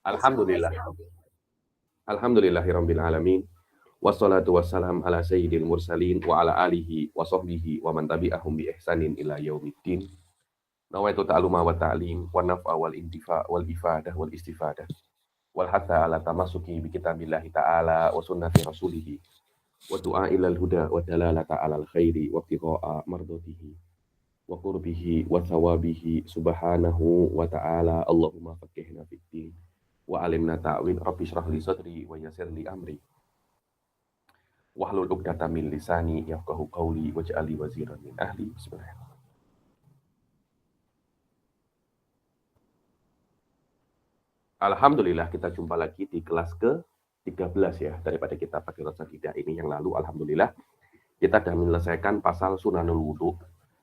Alhamdulillah. Alhamdulillahirabbil alamin. Wassalatu wassalam ala sayyidil mursalin wa ala alihi wa sahbihi wa man tabi'ahum bi ihsanin ila yaumiddin. Nawaitu ta'aluma wa ta'lim wa naf'a wal intifa' wal ifadah wal istifadah wal hatta ala tamassuki bi kitabillahi ta'ala wa sunnati rasulih wa du'a ilal huda wa dalalata alal khairi wa ibtigha'a mardatihi wa qurbihi wa thawabihi subhanahu wa ta'ala. Allahumma faqihna fid din wa alimna ta'wil. Rabbi shrah li sadri wa yassir li amri wahlul 'uqdatam min lisani yafqahu qawli waj'al li waziran min ahli. Bismillahirrahmanirrahim. Alhamdulillah kita jumpa lagi di kelas ke-13 ya, daripada kita pakai Rosadidah ini yang lalu. Alhamdulillah kita sudah menyelesaikan pasal sunanul wudu.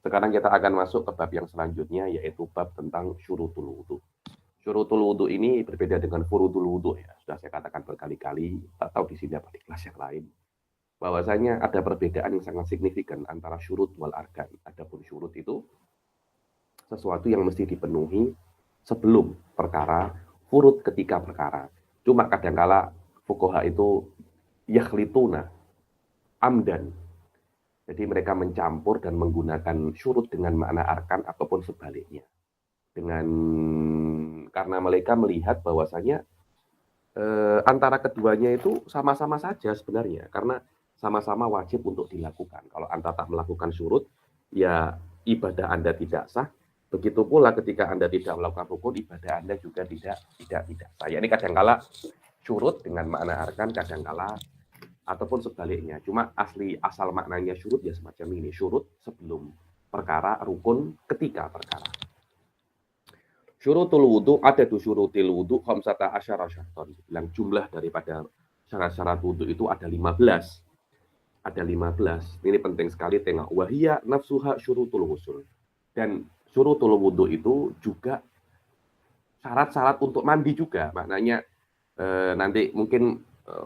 Sekarang kita akan masuk ke bab yang selanjutnya, yaitu bab tentang syurutul wudu. Syurutul wudu ini berbeda dengan furudul wudu ya. Sudah saya katakan berkali-kali, atau di sini apa di kelas yang lain, bahwasanya ada perbedaan yang sangat signifikan antara syurut wal arkan. Adapun syurut itu sesuatu yang mesti dipenuhi sebelum perkara, furud ketika perkara. Cuma kadangkala fuqaha itu yakhlituna amdan. Jadi mereka mencampur dan menggunakan syurut dengan makna arkan ataupun sebaliknya. Karena mereka melihat bahwasanya antara keduanya itu sama-sama saja sebenarnya, karena sama-sama wajib untuk dilakukan. Kalau Anda tak melakukan syurut, ya ibadah Anda tidak sah. Begitu pula ketika Anda tidak melakukan rukun, ibadah Anda juga tidak sah. Ya, ini kadangkala syurut dengan makna arkan, kadangkala ataupun sebaliknya. Cuma asal maknanya syurut ya semacam ini. Syurut sebelum perkara, rukun ketika perkara. Syurutul wudu, ada tuh syurutil wudu khamsata asyara syartan. Bilang jumlah daripada syarat-syarat wudu itu ada 15. Ada 15. Ini penting sekali tengok. Wahia nafsuha syurutul wusul. Dan syurutul wudu itu juga syarat-syarat untuk mandi juga. Maknanya nanti mungkin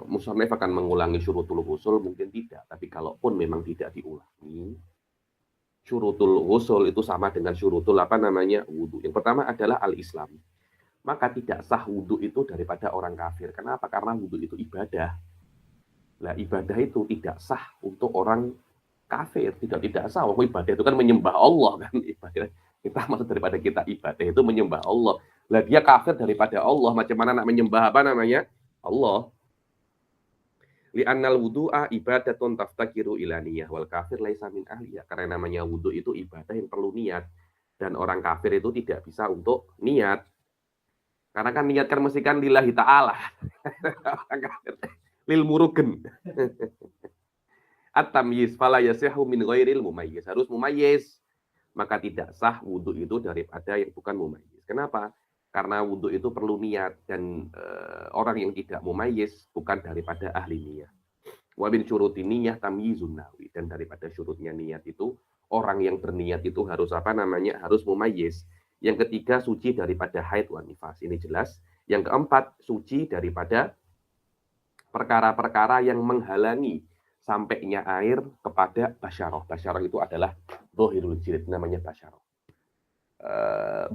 musannif akan mengulangi syurutul wusul, mungkin tidak. Tapi kalaupun memang tidak diulangi, syurutul wusul itu sama dengan syurutul wudu. Yang pertama adalah al-Islam. Maka tidak sah wudu itu daripada orang kafir. Kenapa? Karena wudu itu ibadah. Lah ibadah itu tidak sah untuk orang kafir, tidak sah. Ibadah itu kan menyembah Allah kan. Ibadah kita maksud daripada kita ibadah itu menyembah Allah. Lah dia kafir daripada Allah, macam mana nak menyembah Allah. Li'annal wudu'a ibadatun taftakiru ila niyah wal kafir laisa min ahliyah. Karena namanya wudu itu ibadah yang perlu niat, dan orang kafir itu tidak bisa untuk niat. Karena kan niat kan mesti kan lillahi ta'ala. Orang kafir lil murugen. At-tamyiz fala yasihu min ghairil mumayyiz. Harus mumayyiz. Maka tidak sah wudu itu daripada yang bukan mumayyiz. Kenapa? Karena wudu itu perlu niat, dan orang yang tidak mumayyiz bukan daripada ahli niat. Wa min syuruti niyah tamyizun nawi. Dan daripada syurutnya niat itu, orang yang berniat itu harus harus mumayyiz. Yang ketiga, suci daripada haid wa nifas. Ini jelas. Yang keempat, suci daripada perkara-perkara yang menghalangi sampainya air kepada basyarah. Basyarah itu adalah dhahirul jilid, namanya basyarah.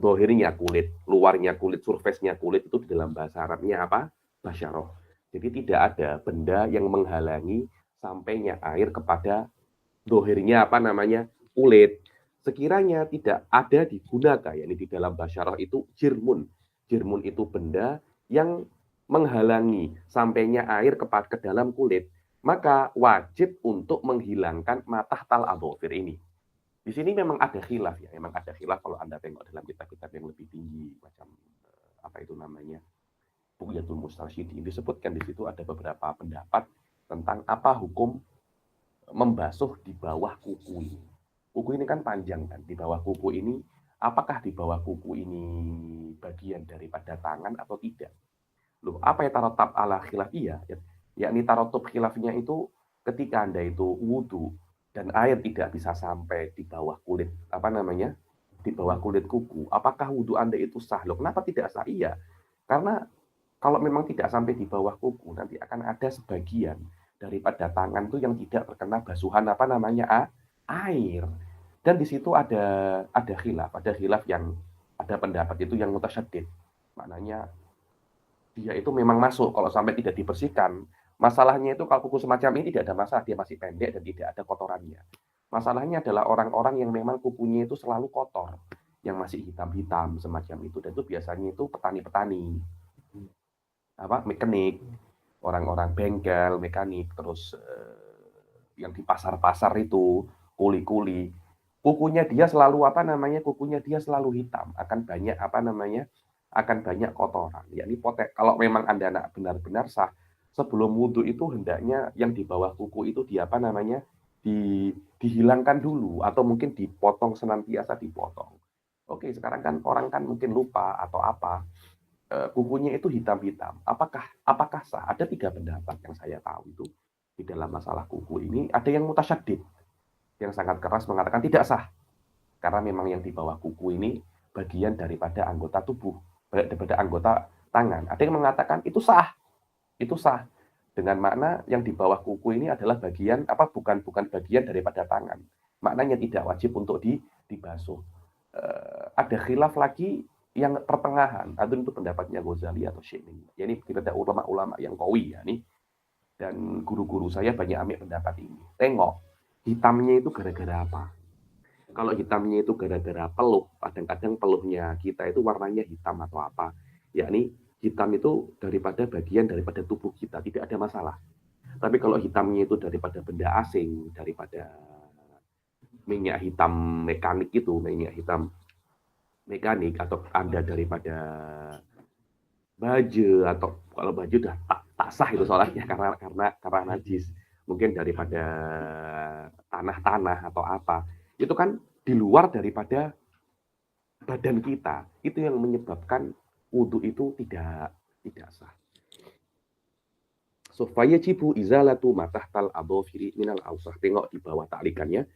Dhahirnya kulit, luarnya kulit, surface-nya kulit itu di dalam bahasa Arabnya apa? Basyarah. Jadi tidak ada benda yang menghalangi sampainya air kepada dhahirnya kulit. Sekiranya tidak ada digunakan, yakni di dalam basyarah itu jirmun. Jirmun itu benda yang menghalangi sampainya air ke dalam kulit, maka wajib untuk menghilangkan matahtal adhofir ini. Di sini memang ada khilaf ya, memang ada khilaf kalau Anda tengok dalam kitab-kitab yang lebih tinggi, macam Bughyatul Mustarsyidin, disebutkan di situ ada beberapa pendapat tentang apa hukum membasuh di bawah kuku ini. Kuku ini kan panjang kan, di bawah kuku ini, apakah di bawah kuku ini bagian daripada tangan atau tidak? Loh, apa ya tarotab ala khilafiyah? Yakni tarotab khilafnya itu ketika Anda itu wudu dan air tidak bisa sampai di bawah kulit, di bawah kulit kuku, apakah wudu Anda itu sah? Loh, kenapa tidak sah? Iya, karena kalau memang tidak sampai di bawah kuku, nanti akan ada sebagian daripada tangan itu yang tidak terkena basuhan air. Dan di situ ada khilaf yang ada pendapat itu yang mutasyaddid. Maknanya dia itu memang masuk. Kalau sampai tidak dibersihkan, masalahnya itu kalau kuku semacam ini tidak ada masalah, dia masih pendek dan tidak ada kotorannya. Masalahnya adalah orang-orang yang memang kukunya itu selalu kotor, yang masih hitam-hitam semacam itu, dan itu biasanya itu petani-petani, mekanik, orang-orang bengkel, mekanik, terus yang di pasar-pasar itu, kuli-kuli, kukunya dia selalu kukunya dia selalu hitam, akan banyak kotoran. Yakni kalau memang Anda benar-benar sah, sebelum wudhu itu hendaknya yang di bawah kuku itu dihilangkan dulu, atau mungkin dipotong, senantiasa dipotong. Oke, sekarang kan orang kan mungkin lupa atau apa, kukunya itu hitam-hitam. Apakah sah? Ada 3 pendapat yang saya tahu itu di dalam masalah kuku ini. Ada yang mutasyaddid, yang sangat keras mengatakan tidak sah, karena memang yang di bawah kuku ini bagian daripada anggota tubuh, daripada anggota tangan. Ada yang mengatakan itu sah dengan makna yang di bawah kuku ini adalah bagian bukan bagian daripada tangan. Maknanya tidak wajib untuk dibasuh. Ada khilaf lagi yang pertengahan, itu pendapatnya Ghazali atau Syekh. Ya, ini kita ada ulama-ulama yang qawi ya nih. Dan guru-guru saya banyak ambil pendapat ini. Tengok, hitamnya itu gara-gara apa? Kalau hitamnya itu gara-gara peluh, kadang-kadang peluhnya kita itu warnanya hitam atau apa, yakni hitam itu bagian daripada tubuh kita, tidak ada masalah. Tapi kalau hitamnya itu daripada benda asing, daripada minyak hitam mekanik itu, minyak hitam mekanik, atau Anda daripada baju, atau kalau baju udah tak sah itu soalnya karena najis, mungkin daripada tanah-tanah atau apa, itu kan di luar daripada badan kita, itu yang menyebabkan wudhu itu tidak sah. So fayajibu izalatu matahtal adhafiri minal ausah. Tengok di bawah taklikannya.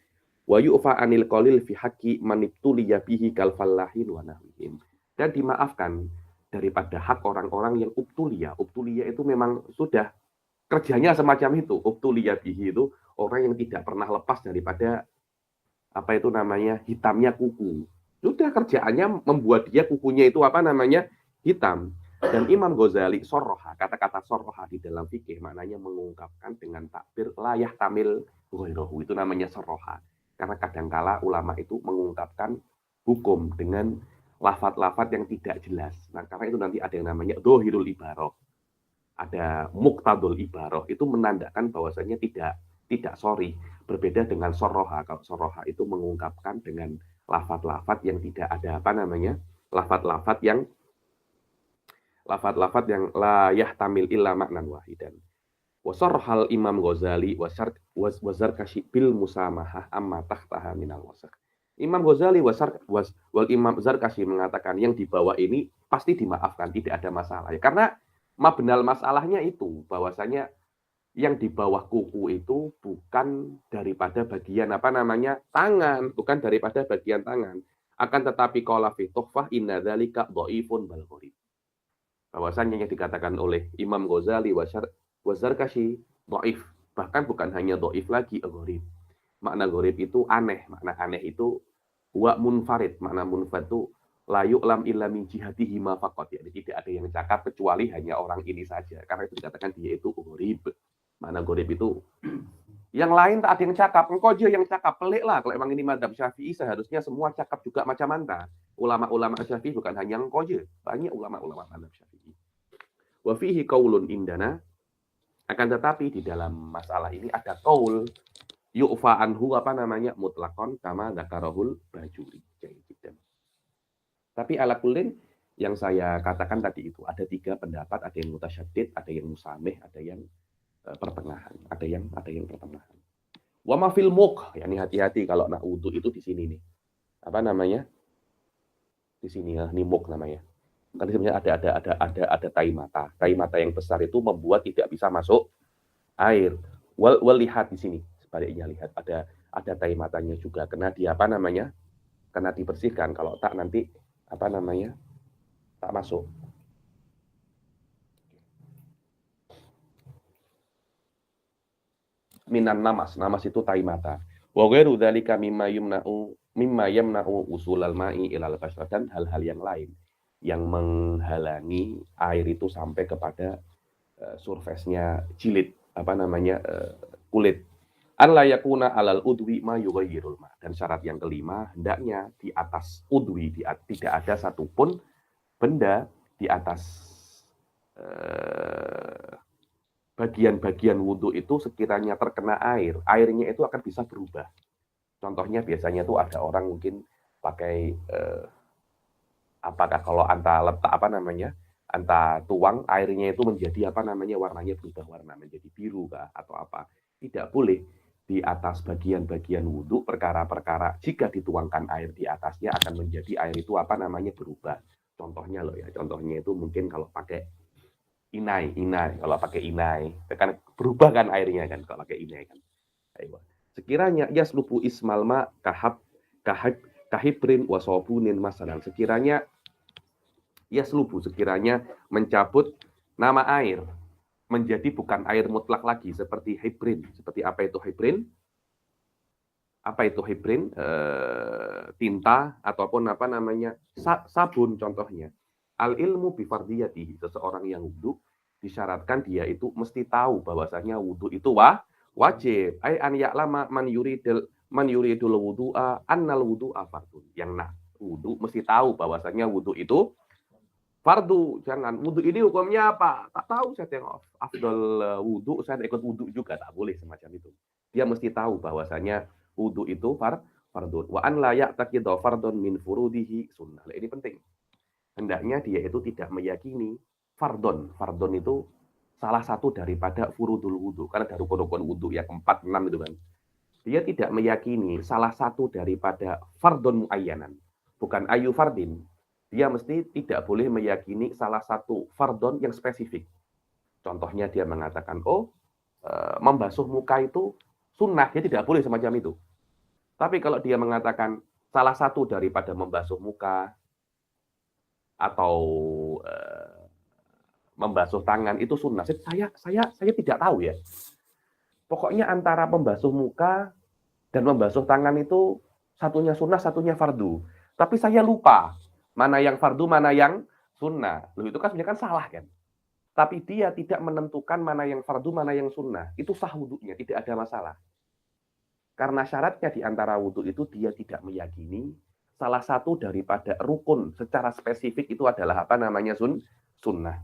Wa yu'fa anil qalil fi haqqi manibtuliya bihi kal fallahin wa nahwihim. Dan dimaafkan daripada hak orang-orang yang ubtuliya. Ubtuliya itu memang sudah kerjanya semacam itu. Ubtuliya bihi itu orang yang tidak pernah lepas daripada hitamnya kuku. Sudah kerjaannya membuat dia kukunya itu hitam. Dan Imam Ghazali sorroha, kata-kata sorroha di dalam fikih maknanya mengungkapkan dengan takbir layah tamil ghairahu, itu namanya sorroha. Karena kadangkala ulama itu mengungkapkan hukum dengan lafat-lafat yang tidak jelas. Nah, karena itu nanti ada yang namanya dohirul ibaroh, ada muktadul ibaroh, itu menandakan bahwasanya tidak sorry. Berbeda dengan sorroha. Kalau sorroha itu mengungkapkan dengan lafat-lafat yang tidak ada lafat-lafat yang la yahtamil illa maknan wahidan. Wasarhal Imam Ghazali wazarkashi bil musamahah amma tahtaha minal wasaq. Imam Ghazali wal Imam Zarkashi mengatakan yang di bawah ini pasti dimaafkan, tidak ada masalah. Ya, karena mabnal masalahnya itu bahwasanya yang di bawah kuku itu bukan daripada bagian tangan, bukan daripada bagian tangan. Akan tetapi qala fi tuhfah inna dzalika dhaifun bal gharib. Bahwasanya yang dikatakan oleh Imam Ghazali wazarkashi dhaif, bahkan bukan hanya dhaif lagi, gharib. Makna gharib itu aneh, makna aneh itu wa munfarid, makna munfarid itu la yu'lam illa min jihatihi ma faqat, jadi tidak ada yang cakap kecuali hanya orang ini saja. Karena itu dikatakan dia itu gharib. Makna gharib itu yang lain tak ada yang cakap, engkau aja yang cakap, pelik lah. Kalau emang ini mazhab Syafi'i seharusnya semua cakap juga macam Anda. Ulama-ulama Syafi'i bukan hanya engkau aja, banyak ulama-ulama mazhab Syafi'i. Wa fihi qaulun indana, akan tetapi di dalam masalah ini ada qaul yu'fa anhu mutlaqan kama dzakarahul Bajuri. Tapi ala kullin yang saya katakan tadi itu ada 3 pendapat, ada yang mutasyaddid, ada yang musameh, ada yang pertengahan, ada yang pertengahan. Wa ma fil muk, yakni hati-hati kalau nak wudu itu di sini nih. Di sini ya, nimuk namanya. Tadi sebenarnya ada tai mata. Tai mata yang besar itu membuat tidak bisa masuk air. Wal lihat di sini, sebaliknya lihat ada tai matanya juga, kena kena dibersihkan. Kalau tak nanti tak masuk. Minan namas itu tai mata. Wa ghairu dzalika mimma yamna'u usulal ma'i ilal basyrah, dan hal-hal yang lain yang menghalangi air itu sampai kepada surface-nya jilid, kulit. An la yakuna alal udwi ma yughayyirul ma. Dan syarat yang kelima, hendaknya di atas udwi tidak ada satupun benda di atas bagian-bagian wudhu itu sekiranya terkena air, airnya itu akan bisa berubah. Contohnya biasanya tuh ada orang mungkin pakai apakah kalau anta tuang airnya itu menjadi warnanya berubah warna menjadi biru kah atau apa. Tidak boleh di atas bagian-bagian wudhu perkara-perkara jika dituangkan air di atasnya akan menjadi air itu berubah. Contohnya contohnya itu mungkin kalau pakai inai, kalau pakai inai kan berubah kan airnya kan kalau pakai inai kan. Sekiranya yaslubu ismalma kahibrin wasobunin masalan, sekiranya mencabut nama air menjadi bukan air mutlak lagi seperti hibrin. Seperti apa itu hibrin? Tinta ataupun sabun contohnya. Al ilmu bifardiyatihi, seseorang yang wudhu disyaratkan dia itu mesti tahu bahwasanya wudhu itu wajib. Ai an ya'lama man yuridul wudu'a annal wudu'a fardun. Yang wudhu mesti tahu bahwasanya wudhu itu fardu. Jangan wudhu ini hukumnya apa? Tak tahu, saya tengok afdal wudhu, saya ikut wudhu juga, tak boleh semacam itu. Dia mesti tahu bahwasanya wudhu itu fardun. Wa an la ya'taqida fardun min furudihi sunnah. Ini penting. Hendaknya dia itu tidak meyakini fardun. Fardun itu salah satu daripada furudul wudhu. Karena ada rukun-rukun wudhu yang 4, 6 itu kan. Dia tidak meyakini salah satu daripada fardun muayyanan. Bukan ayu fardin. Dia mesti tidak boleh meyakini salah satu fardun yang spesifik. Contohnya dia mengatakan, membasuh muka itu sunnah. Dia tidak boleh semacam itu. Tapi kalau dia mengatakan salah satu daripada membasuh muka atau membasuh tangan itu sunnah. Saya tidak tahu ya. Pokoknya antara membasuh muka dan membasuh tangan itu satunya sunnah, satunya fardu. Tapi saya lupa mana yang fardu, mana yang sunnah. Loh, itu kan sebenarnya salah kan. Tapi dia tidak menentukan mana yang fardu, mana yang sunnah. Itu sah wudhunya, tidak ada masalah. Karena syaratnya di antara wudhu itu dia tidak meyakini salah satu daripada rukun secara spesifik itu adalah sunnah.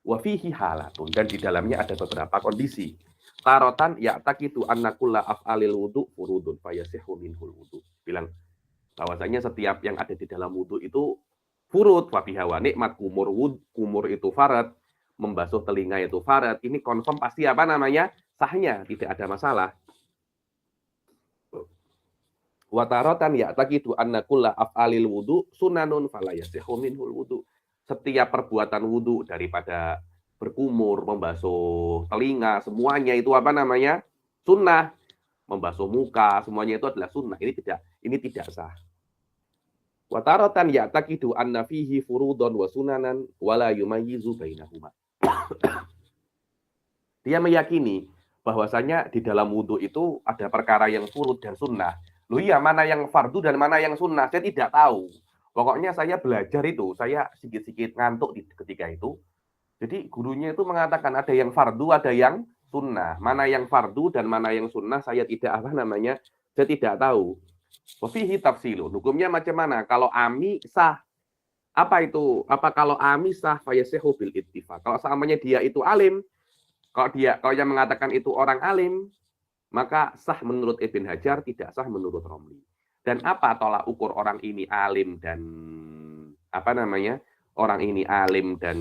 Wa fihi halatun, dan di dalamnya ada beberapa kondisi. Tarotan ya'taqidu anna kulla af'alil wudu furudun fayasihu minhul wudu. Bilang bahwasanya setiap yang ada di dalam wudu itu furud, wa fiha wa nikmat, kumur itu farad, membasuh telinga itu farad. Ini confirm pasti sahnya, tidak ada masalah. Wa taratan ya'taqidu anna kulla af'alil wudu sunanun fala yasihu minhul wudu. Setiap perbuatan wudu daripada berkumur, membasuh telinga, semuanya itu sunnah. Membasuh muka, semuanya itu adalah sunnah. Ini tidak sah. Wa taratan ya'taqidu anna fihi furudun wa sunanan wala yumayyizu bainahuma. Dia meyakini bahwasanya di dalam wudu itu ada perkara yang furud dan sunnah. Loh iya, mana yang fardu dan mana yang sunnah? Saya tidak tahu. Pokoknya saya belajar itu, saya sedikit-sedikit ngantuk ketika itu. Jadi gurunya itu mengatakan ada yang fardu, ada yang sunnah. Mana yang fardu dan mana yang sunnah saya tidak saya tidak tahu. Wafihi tafsilun. Hukumnya macam mana? Kalau ami sah. Apa itu? Apa kalau ami sah fayasihu bil ittifaq. Kalau seandainya dia itu alim, kalau yang mengatakan itu orang alim, maka sah menurut Ibn Hajar, tidak sah menurut Romli. Dan apa tolak ukur orang ini alim dan orang ini alim dan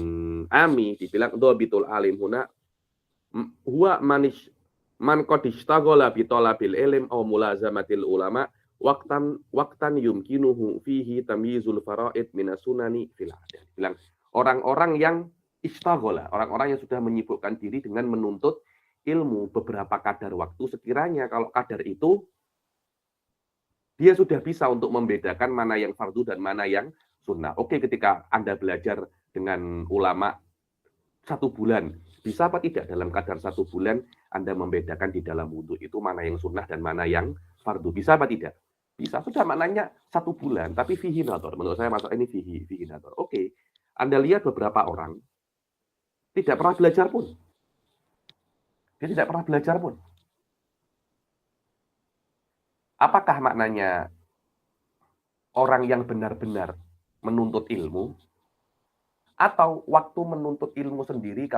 ami? Dibilang dhabitul alim huna huwa man qad ishtaghala bi talabil ilm aw mulazamatil ulama waqtan yumkinuhu fihi tamyizul faraid minas sunani fil adat. Bilang orang-orang yang ishtaghala, orang-orang yang sudah menyibukkan diri dengan menuntut ilmu beberapa kadar waktu, sekiranya kalau kadar itu dia sudah bisa untuk membedakan mana yang fardu dan mana yang sunnah. Oke, ketika Anda belajar dengan ulama 1 bulan, bisa apa tidak dalam kadar 1 bulan Anda membedakan di dalam wudhu itu mana yang sunnah dan mana yang fardu? Bisa apa tidak? Bisa, sudah maknanya 1 bulan, tapi fihi nadhar. Menurut saya masalah ini fihi nadhar. Oke, Anda lihat beberapa orang tidak pernah belajar pun. Dia tidak pernah belajar pun. Apakah maknanya orang yang benar-benar menuntut ilmu, atau waktu menuntut ilmu sendiri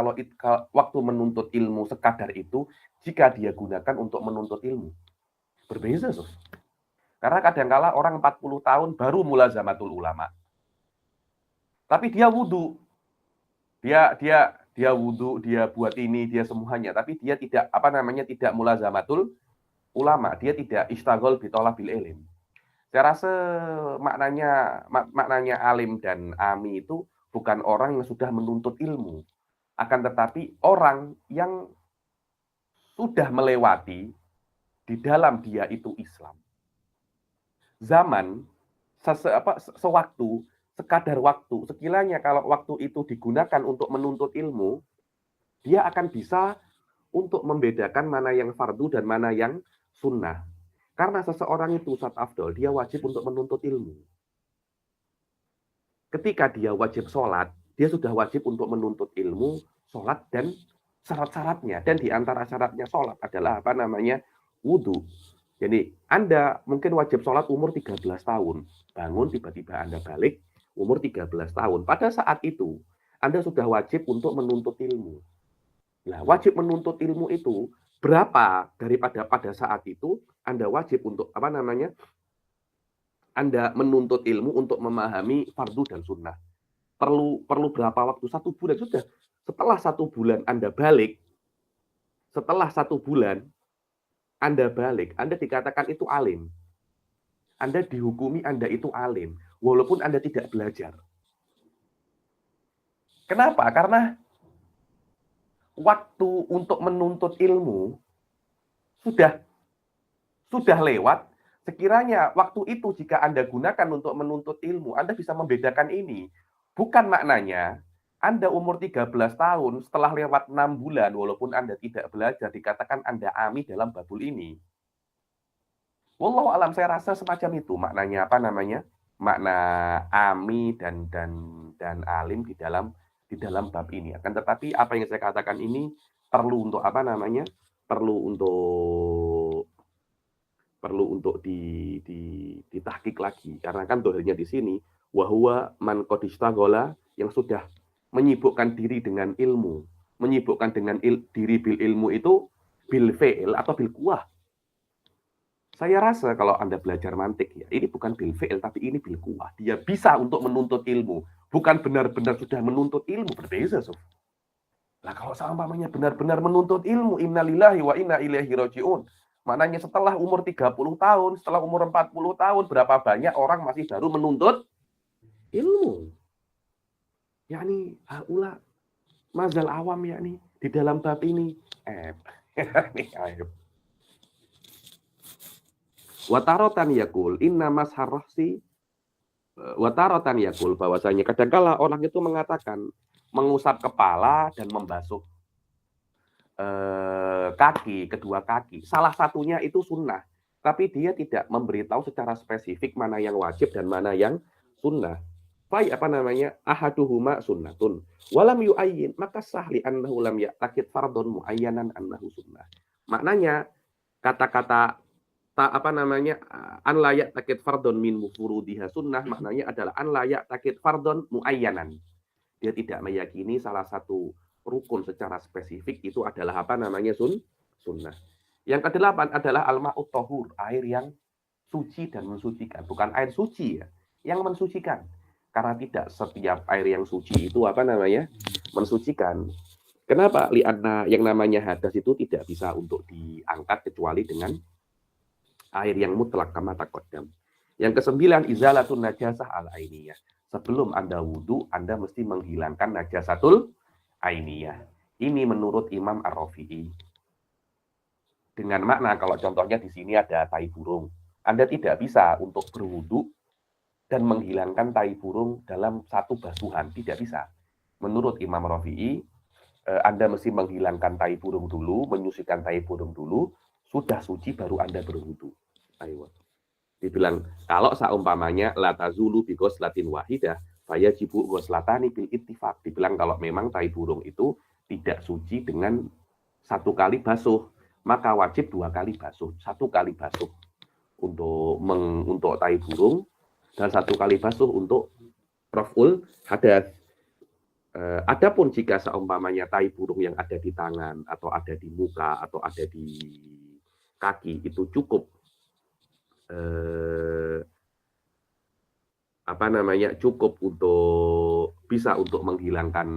waktu menuntut ilmu sekadar itu, jika dia gunakan untuk menuntut ilmu? Berbeda, Sof. Karena kadangkala orang 40 tahun baru mulazamatul ulama. Tapi dia wudhu. Dia wudhu, dia buat ini, dia semuanya. Tapi dia tidak mulazamatul ulama. Dia tidak istagol bitolabil ilm. Saya rasa maknanya alim dan ami itu bukan orang yang sudah menuntut ilmu. Akan tetapi orang yang sudah melewati di dalam dia itu Islam. Zaman, sewaktu, sekadar waktu, sekiranya kalau waktu itu digunakan untuk menuntut ilmu, dia akan bisa untuk membedakan mana yang fardu dan mana yang sunnah. Karena seseorang itu Ustaz Afdol, dia wajib untuk menuntut ilmu. Ketika dia wajib sholat, dia sudah wajib untuk menuntut ilmu, sholat dan syarat-syaratnya. Dan di antara syaratnya sholat adalah wudhu. Jadi Anda mungkin wajib sholat umur 13 tahun. Bangun tiba-tiba Anda balik umur 13 tahun. Pada saat itu Anda sudah wajib untuk menuntut ilmu. Nah, wajib menuntut ilmu itu berapa daripada pada saat itu Anda wajib untuk Anda menuntut ilmu untuk memahami fardu dan sunnah. Perlu berapa waktu? 1 bulan sudah. Setelah 1 bulan Anda balik, Anda dikatakan itu alim. Anda dihukumi Anda itu alim, walaupun Anda tidak belajar. Kenapa? Karena waktu untuk menuntut ilmu sudah lewat. Sekiranya waktu itu jika Anda gunakan untuk menuntut ilmu, Anda bisa membedakan ini. Bukan maknanya Anda umur 13 tahun setelah lewat 6 bulan, walaupun Anda tidak belajar, dikatakan Anda ami dalam babul ini. Wallahu alam, saya rasa semacam itu maknanya makna ami dan alim di dalam bab ini. Akan tetapi apa yang saya katakan ini perlu untuk perlu untuk ditahqiq lagi, karena kan dohirnya di sini wahwa man qadistaghala, yang sudah menyibukkan diri dengan ilmu, menyibukkan dengan diri bil ilmu itu bil fi'il atau bil kuah. Saya rasa kalau Anda belajar mantik ya, ini bukan bil fi'il tapi ini bil kuah. Dia bisa untuk menuntut ilmu, bukan benar-benar sudah menuntut ilmu. Berbeda, Sof. Nah, kalau seumpamanya benar-benar menuntut ilmu, innalillahi wa inna ilaihi raji'un. Maknanya setelah umur 30 tahun, setelah umur 40 tahun, berapa banyak orang masih baru menuntut ilmu. Yakni haula mazal awam, yakni di dalam bab ini. Watarotan yakul inna masharrohsi, watarotan yakul, bahwasanya kadangkala orang itu mengatakan mengusap kepala dan membasuh kedua kaki. Salah satunya itu sunnah, tapi dia tidak memberitahu secara spesifik mana yang wajib dan mana yang sunnah. Baik ahaduhuma sunnatun walam yu'ayyin, maka sahli annahu lam ya'takid fardun muayyanan annahu sunnah. Maknanya kata-kata an layak takid fardon min furudiha sunnah, maknanya adalah an layak takid fardon muayyanan. Dia tidak meyakini salah satu rukun secara spesifik itu adalah sunnah. Yang ke-8 adalah al-ma'ut tahur, air yang suci dan mensucikan, bukan air suci ya, yang mensucikan. Karena tidak setiap air yang suci itu mensucikan. Kenapa? Lianna yang namanya hadas itu tidak bisa untuk diangkat kecuali dengan air yang mutlak kama taqaddam. Yang ke-9 izalatun najasah al-ainiyah. Sebelum Anda wudhu, Anda mesti menghilangkan najasatul ainiyah. Ini menurut Imam Ar-Rafi'i. Dengan makna kalau contohnya di sini ada tai burung. Anda tidak bisa untuk berwudhu dan menghilangkan tai burung dalam satu basuhan. Tidak bisa. Menurut Imam Rafi'i, Anda mesti menghilangkan tai burung dulu, menyucikan tai burung dulu, sudah suci baru Anda berwudhu. Ayo. Dibilang kalau seumpamanya la tazulu bi ghuslatin wahidah fayajibu ghuslatani bil ittifaq. Dibilang kalau memang tai burung itu tidak suci dengan satu kali basuh, maka wajib 2 kali basuh. 1 kali basuh untuk tai burung dan 1 kali basuh untuk raf'ul hadas. Adapun jika seumpamanya tai burung yang ada di tangan atau ada di muka atau ada di kaki itu cukup cukup untuk bisa untuk menghilangkan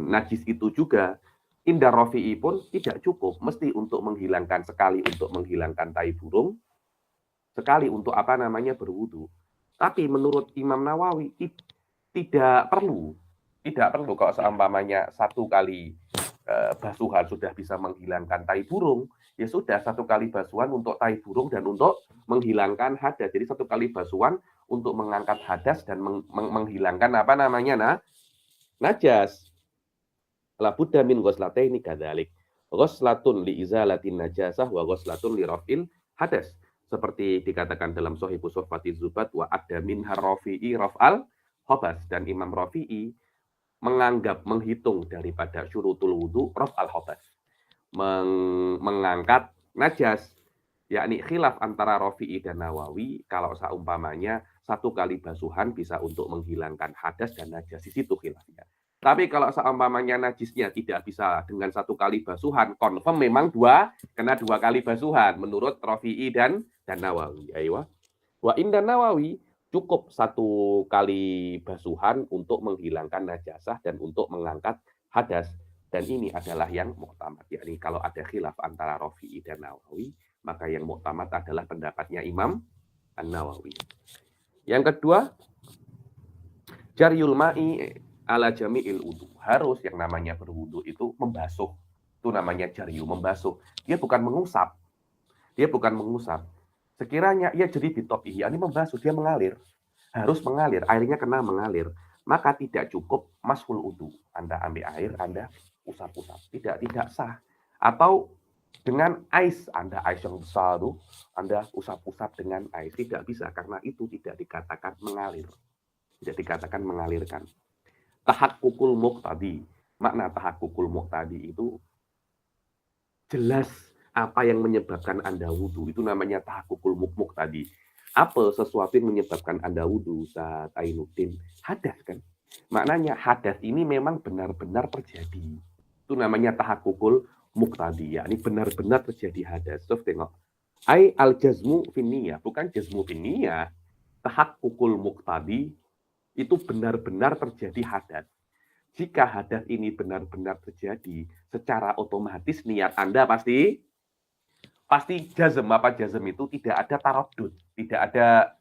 najis itu juga. Indah Rafi'i pun tidak cukup, mesti untuk menghilangkan sekali untuk menghilangkan tai burung, sekali untuk berwudu. Tapi menurut Imam Nawawi tidak perlu kalau seumpamanya 1 kali basuhan sudah bisa menghilangkan tai burung, ya sudah 1 kali basuhan untuk tai burung dan untuk menghilangkan hadas. Jadi 1 kali basuhan untuk mengangkat hadas dan menghilangkan najas. La budda min ghuslataini kadzalik. Ghuslatun li izalatin najasah wa ghuslatun li raf'il hadas. Seperti dikatakan dalam Shahih Suhfati Zubat wa adda min Rafi'i raf'al khabas, dan Imam Rafi'i menghitung daripada syurutul wudu raf'al khabas, mengangkat najas, yakni khilaf antara Rafi'i dan Nawawi kalau seumpamanya 1 kali basuhan bisa untuk menghilangkan hadas dan najas, di situ khilafnya. Tapi kalau seumpamanya najisnya tidak bisa dengan 1 kali basuhan, confirm memang kena 2 kali basuhan menurut Rafi'i dan Nawawi. Ayo. Wa inda Nawawi cukup 1 kali basuhan untuk menghilangkan najasah dan untuk mengangkat hadas. Dan ini adalah yang mu'tamad. Yakni kalau ada khilaf antara Rafi'i dan Nawawi, maka yang mu'tamad adalah pendapatnya Imam An-Nawawi. Yang kedua, jaryul ma'i ala jami'il wudu. Harus yang namanya berwudu itu membasuh. Itu namanya jaryu, membasuh. Dia bukan mengusap. Sekiranya ia jadi bitopihi, ini membasuh, dia mengalir. Harus mengalir, airnya kena mengalir. Maka tidak cukup mashul wudu. Anda ambil air, Anda usap-usap. Tidak sah. Atau dengan ais, Anda ais yang besar itu, Anda usap-usap dengan ais. Tidak bisa, karena itu tidak dikatakan mengalir. Tidak dikatakan mengalirkan. Tahakkukul muqtadi. Makna tahakkukul muqtadi itu jelas apa yang menyebabkan Anda wudu. Itu namanya tahakkukul muqtadi. Apa sesuatu yang menyebabkan Anda wudu, Ustaz Ainuddin? Hadas kan? Maknanya hadas ini memang benar-benar terjadi. Itu namanya tahakkukul muqtadi. Ya, ini benar-benar terjadi hadas. So, tengok. Ai al-jazmu finniyah. Bukan jazmu finniyah. Tahakkukul muqtadi itu benar-benar terjadi hadas. Jika hadas ini benar-benar terjadi, secara otomatis niat Anda pasti jazm. Apa jazm itu? Tidak ada taradud, tidak ada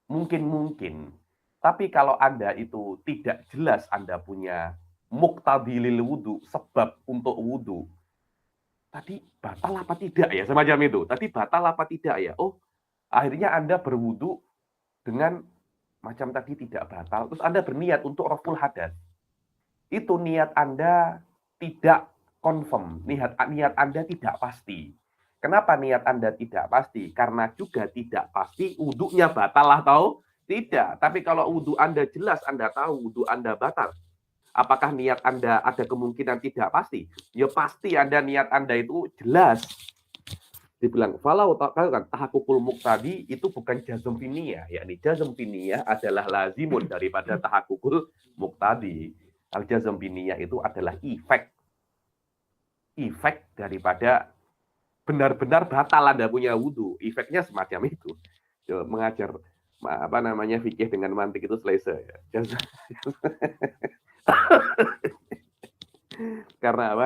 mungkin. Tapi kalau Anda itu tidak jelas Anda punya muqtadi lil wudu, sebab untuk wudu, tadi batal apa tidak ya? Semacam itu. Tadi batal apa tidak ya? Oh, akhirnya Anda berwudu dengan macam tadi tidak batal, terus Anda berniat untuk raful hadas. Itu niat Anda tidak confirm, niat Anda tidak pasti. Kenapa niat Anda tidak pasti? Karena juga tidak pasti wudunya batal atau tidak. Tapi kalau wudu Anda jelas, Anda tahu wudu Anda batal. Apakah niat Anda ada kemungkinan tidak pasti? Ya pasti niat Anda itu jelas. Dibilang falau kan tahakkukul muqtadi itu bukan jazm finniyah, yakni jazm finniyah adalah lazimun daripada tahakkukul muqtadi. Al jazm finniyah itu adalah efek daripada benar-benar batal Anda punya wudu. Efeknya semacam itu. Mengajar fikih dengan mantik itu selesai ya. Karena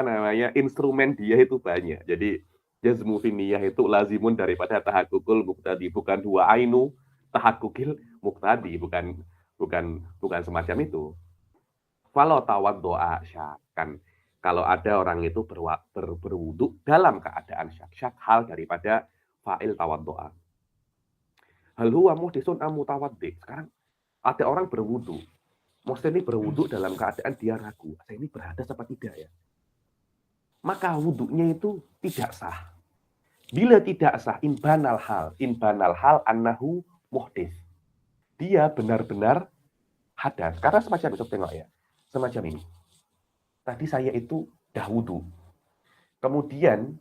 instrumen dia itu banyak. Jadi jazmu finniyah itu lazimun daripada tahakkukul muqtadi, bukan dua ainu tahakkukil muqtadi, bukan semacam itu. Walau tawaddoa syakan, kalau ada orang itu berwudu dalam keadaan syak hal daripada fa'il tawaddoa. Hal huwa muhdisun am mutawaddi. Sekarang ada orang berwudu. Maksudnya ini berwudu dalam keadaan dia ragu, saya ini berhadas apa tidak ya? Maka wudunya itu tidak sah. Bila tidak sah, inbanal hal annahu muhdis. Dia benar-benar hadas. Karena semacam itu, tengok ya. Semacam ini. Tadi saya itu dah wudhu. Kemudian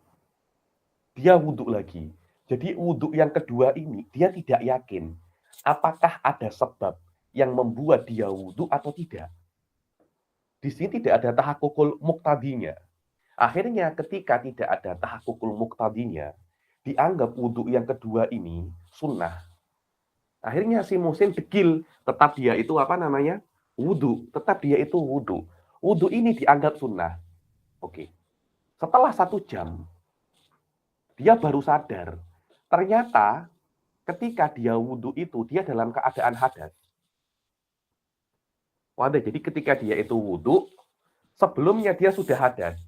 dia wudhu lagi. Jadi wudhu yang kedua ini, dia tidak yakin apakah ada sebab yang membuat dia wudhu atau tidak. Di sini tidak ada tahakukul muktadinya. Akhirnya ketika tidak ada tahakukul muktadinya, dianggap wudhu yang kedua ini sunnah. Akhirnya si muslim degil, tetap dia itu apa namanya? Wudhu, tetap dia itu wudhu. Wudhu ini dianggap sunnah. Oke. Setelah 1 jam, dia baru sadar. Ternyata ketika dia wudhu itu, dia dalam keadaan hadas. Wadah, jadi ketika dia itu wudhu, sebelumnya dia sudah hadas.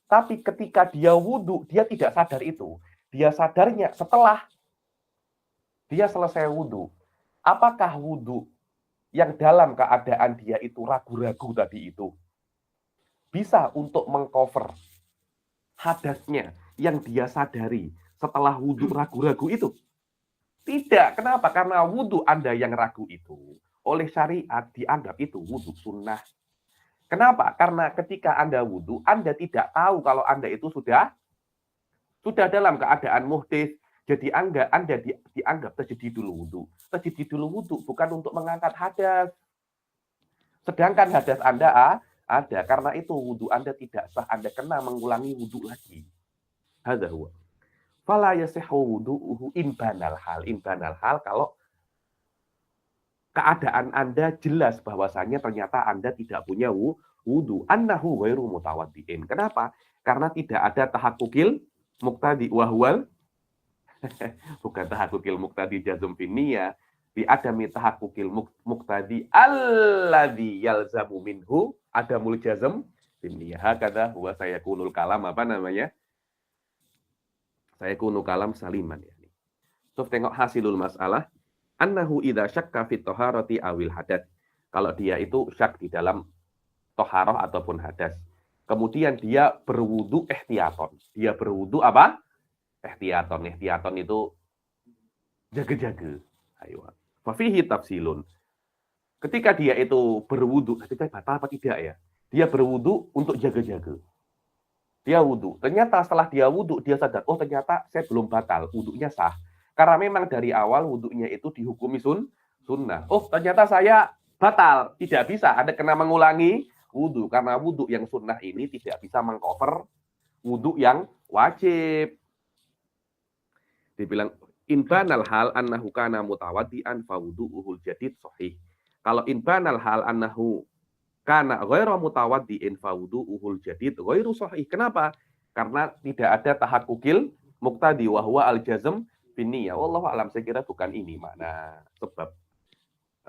Tapi ketika dia wudhu, dia tidak sadar itu. Dia sadarnya setelah dia selesai wudhu. Apakah wudhu yang dalam keadaan dia itu ragu-ragu tadi itu bisa untuk mengcover hadasnya yang dia sadari setelah wudhu ragu-ragu itu? Tidak. Kenapa? Karena wudhu Anda yang ragu itu oleh syariat dianggap itu wudhu sunnah. Kenapa? Karena ketika Anda wudhu, Anda tidak tahu kalau Anda itu sudah dalam keadaan muhdis. Jadi Anda dianggap terjadi dulu wudhu. Terjadi dulu wudhu bukan untuk mengangkat hadas. Sedangkan hadas Anda ada. Karena itu wudhu Anda tidak sah. Anda kena mengulangi wudhu lagi. Hadza huwa. Fala yasihhu wudu'uhu in banal hal. In banal hal kalau keadaan Anda jelas bahwasanya ternyata Anda tidak punya wudhu. Annahu ghairu mutawaddi'in. Kenapa? Karena tidak ada tahakukil muqtadi wahwal bukan tahakukil muqtadi jazm finniya bi adami tahakukil muqtadi alladzi yalzamu minhu adamul jazm finniya. Hakadha huwa sayakunul kalam apa namanya? Saya kunu kalam saliman ya. So tengok hasilul masalah annahu idza syakka fit taharati awil hadas. Kalau dia itu syak di dalam toharoh ataupun hadas. Kemudian dia berwudu ihtiyaton. Dia berwudu apa? Ihtiyaton. Ihtiyaton itu jaga-jaga. Ayo. Fa fihi tafsilun. Ketika dia itu berwudu, ketika batal apa tidak ya? Dia berwudu untuk jaga-jaga. Dia wudhu. Ternyata setelah dia wudhu, dia sadar, oh ternyata saya belum batal, wudhunya sah. Karena memang dari awal wudhunya itu dihukumi sunnah. Oh ternyata saya batal, tidak bisa. Anda kena mengulangi wudhu. Karena wudhu yang sunnah ini tidak bisa mengcover wudhu yang wajib. Dibilang, inbanal hal annahu kana mutawaddi'an fa wudhu'uhul jadid sahih. Kalau inbanal hal annahu karena ghairu mutawaddi'in fa wudu'uhul jadid ghairu sahih. Kenapa? Karena tidak ada tahakukil muqtadi wa huwa al-jazm binniyah. Wallahu alam, saya kira bukan ini makna sebab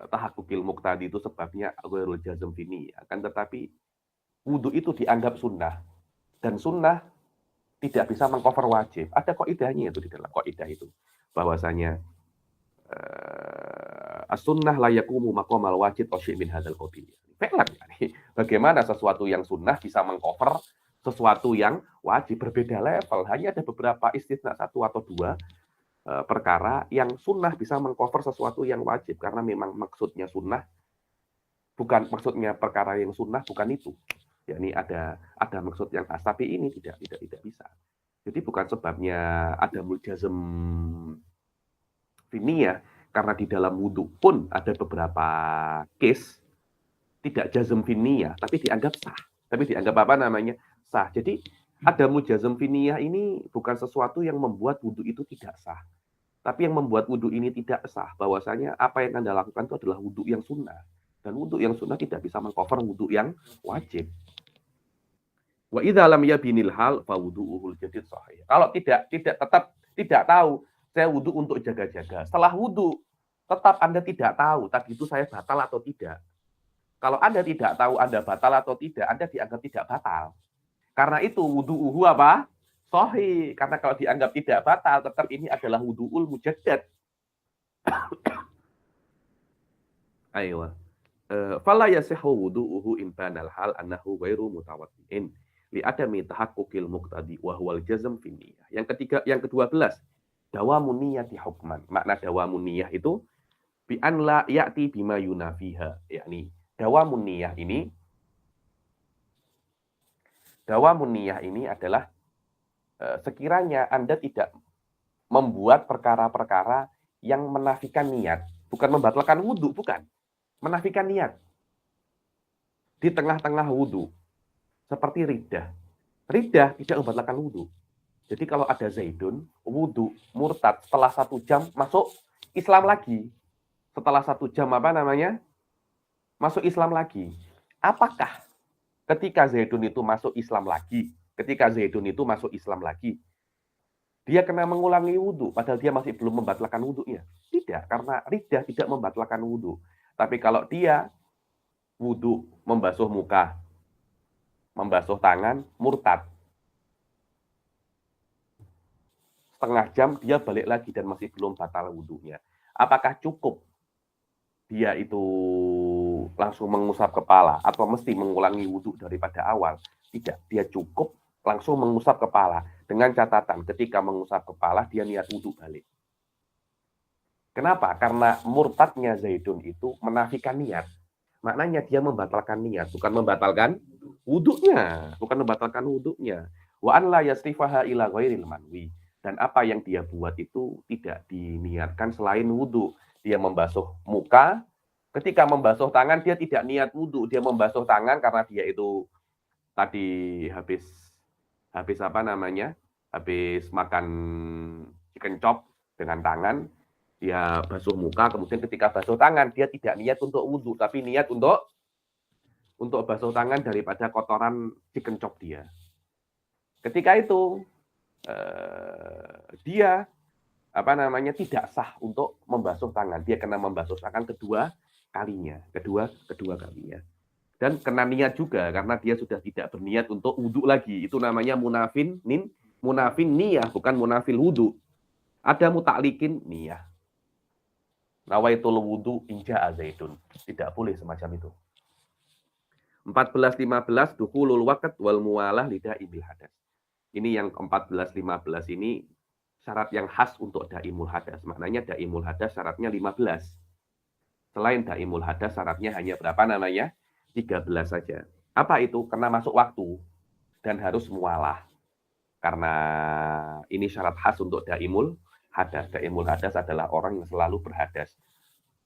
tahakukil muqtadi itu sebabnya ghairul jazm binniyah. Akan tetapi wudu itu dianggap sunnah dan sunnah tidak bisa mengcover wajib. Ada kaidahnya itu di dalam kaidah itu bahwasanya as-sunnah la yaqumu maqamal wajib wa syai' min hadzal qabil. Bagaimana sesuatu yang sunnah bisa mengcover sesuatu yang wajib, berbeda level. Hanya ada beberapa istisna, 1 atau 2 perkara yang sunnah bisa mengcover sesuatu yang wajib. Karena memang maksudnya sunnah, bukan maksudnya perkara yang sunnah, bukan itu. Yakni ada maksud yang khas, tapi ini tidak bisa. Jadi bukan sebabnya ada muljazm finiyah, karena di dalam wudhu pun ada beberapa case tidak jazm finiyah, tapi dianggap sah. Tapi dianggap apa namanya? Sah. Jadi ada mujazm finiyah ini bukan sesuatu yang membuat wudhu itu tidak sah. Tapi yang membuat wudhu ini tidak sah, bahwasanya apa yang Anda lakukan itu adalah wudhu yang sunnah. Dan wudhu yang sunnah tidak bisa mengcover wudhu yang wajib. Wa idza lam yabinil hal fa wudhu'uhul jadid sahih. Kalau tetap tidak tahu, saya wudhu untuk jaga-jaga. Setelah wudhu, tetap Anda tidak tahu tadi itu saya batal atau tidak. Kalau Anda tidak tahu Anda batal atau tidak, Anda dianggap tidak batal. Karena itu wudu'uhu apa? Sahih. Karena kalau dianggap tidak batal, tetap ini adalah wudu'ul mujaddad. Ayo. Fala yasihhu wudu'uhu in banal hal annahu ghairu mutawaddi'in. li adami tahaqqukil muqtadi wa huwal jazm fi niyyah. Yang ke-12, dawamun niyyati hukman. Makna dawamun niyyah itu bi an la ya'ti bima yunafiha, yakni dawamun niyyah ini adalah sekiranya Anda tidak membuat perkara-perkara yang menafikan niat, bukan membatalkan wudhu, bukan, menafikan niat di tengah-tengah wudhu, seperti riddah. Riddah tidak membatalkan wudhu. Jadi kalau ada Zaidun, wudhu, murtad, setelah 1 jam masuk Islam lagi. Setelah 1 jam masuk Islam lagi. Apakah ketika Zaidun itu masuk Islam lagi, dia kena mengulangi wudhu, padahal dia masih belum membatalkan wudhunya? Tidak, karena riddah tidak membatalkan wudhu. Tapi kalau dia wudhu, membasuh muka, membasuh tangan, murtad, setengah jam dia balik lagi dan masih belum batal wudhunya. Apakah cukup dia itu langsung mengusap kepala atau mesti mengulangi wudhu daripada awal? Tidak, dia cukup langsung mengusap kepala dengan catatan ketika mengusap kepala dia niat wudhu balik. Kenapa? Karena murtadnya Zaidun itu menafikan niat. Maknanya dia membatalkan niat, bukan membatalkan wudhunya. Wa an la yasrifaha ila ghairil manwi. Dan apa yang dia buat itu tidak diniatkan selain wudhu. Dia membasuh muka, ketika membasuh tangan dia tidak niat wudhu. Dia membasuh tangan karena dia itu tadi habis makan chicken chop dengan tangan, dia basuh muka, kemudian ketika basuh tangan dia tidak niat untuk wudhu, tapi niat untuk basuh tangan daripada kotoran chicken chop dia. Ketika itu dia tidak sah untuk membasuh tangan. Dia kena membasuh tangan kedua kalinya. Dan kena niat juga karena dia sudah tidak berniat untuk wudhu lagi. Itu namanya munafin niyah, bukan munafil wudhu. Ada mutaklikin niyah. Nawaitul wudhu inja Zaidun. Tidak boleh semacam itu. 14-15 dukhulul waqt wal muwalah lidaimil hadas. Ini yang 14-15 ini syarat yang khas untuk daimul hadas. Maknanya daimul hadas syaratnya 15. Selain daimul hadas syaratnya hanya berapa namanya? 13 saja. Apa itu? Kena masuk waktu dan harus muwalah. Karena ini syarat khas untuk daimul hadas. Daimul hadas adalah orang yang selalu berhadas.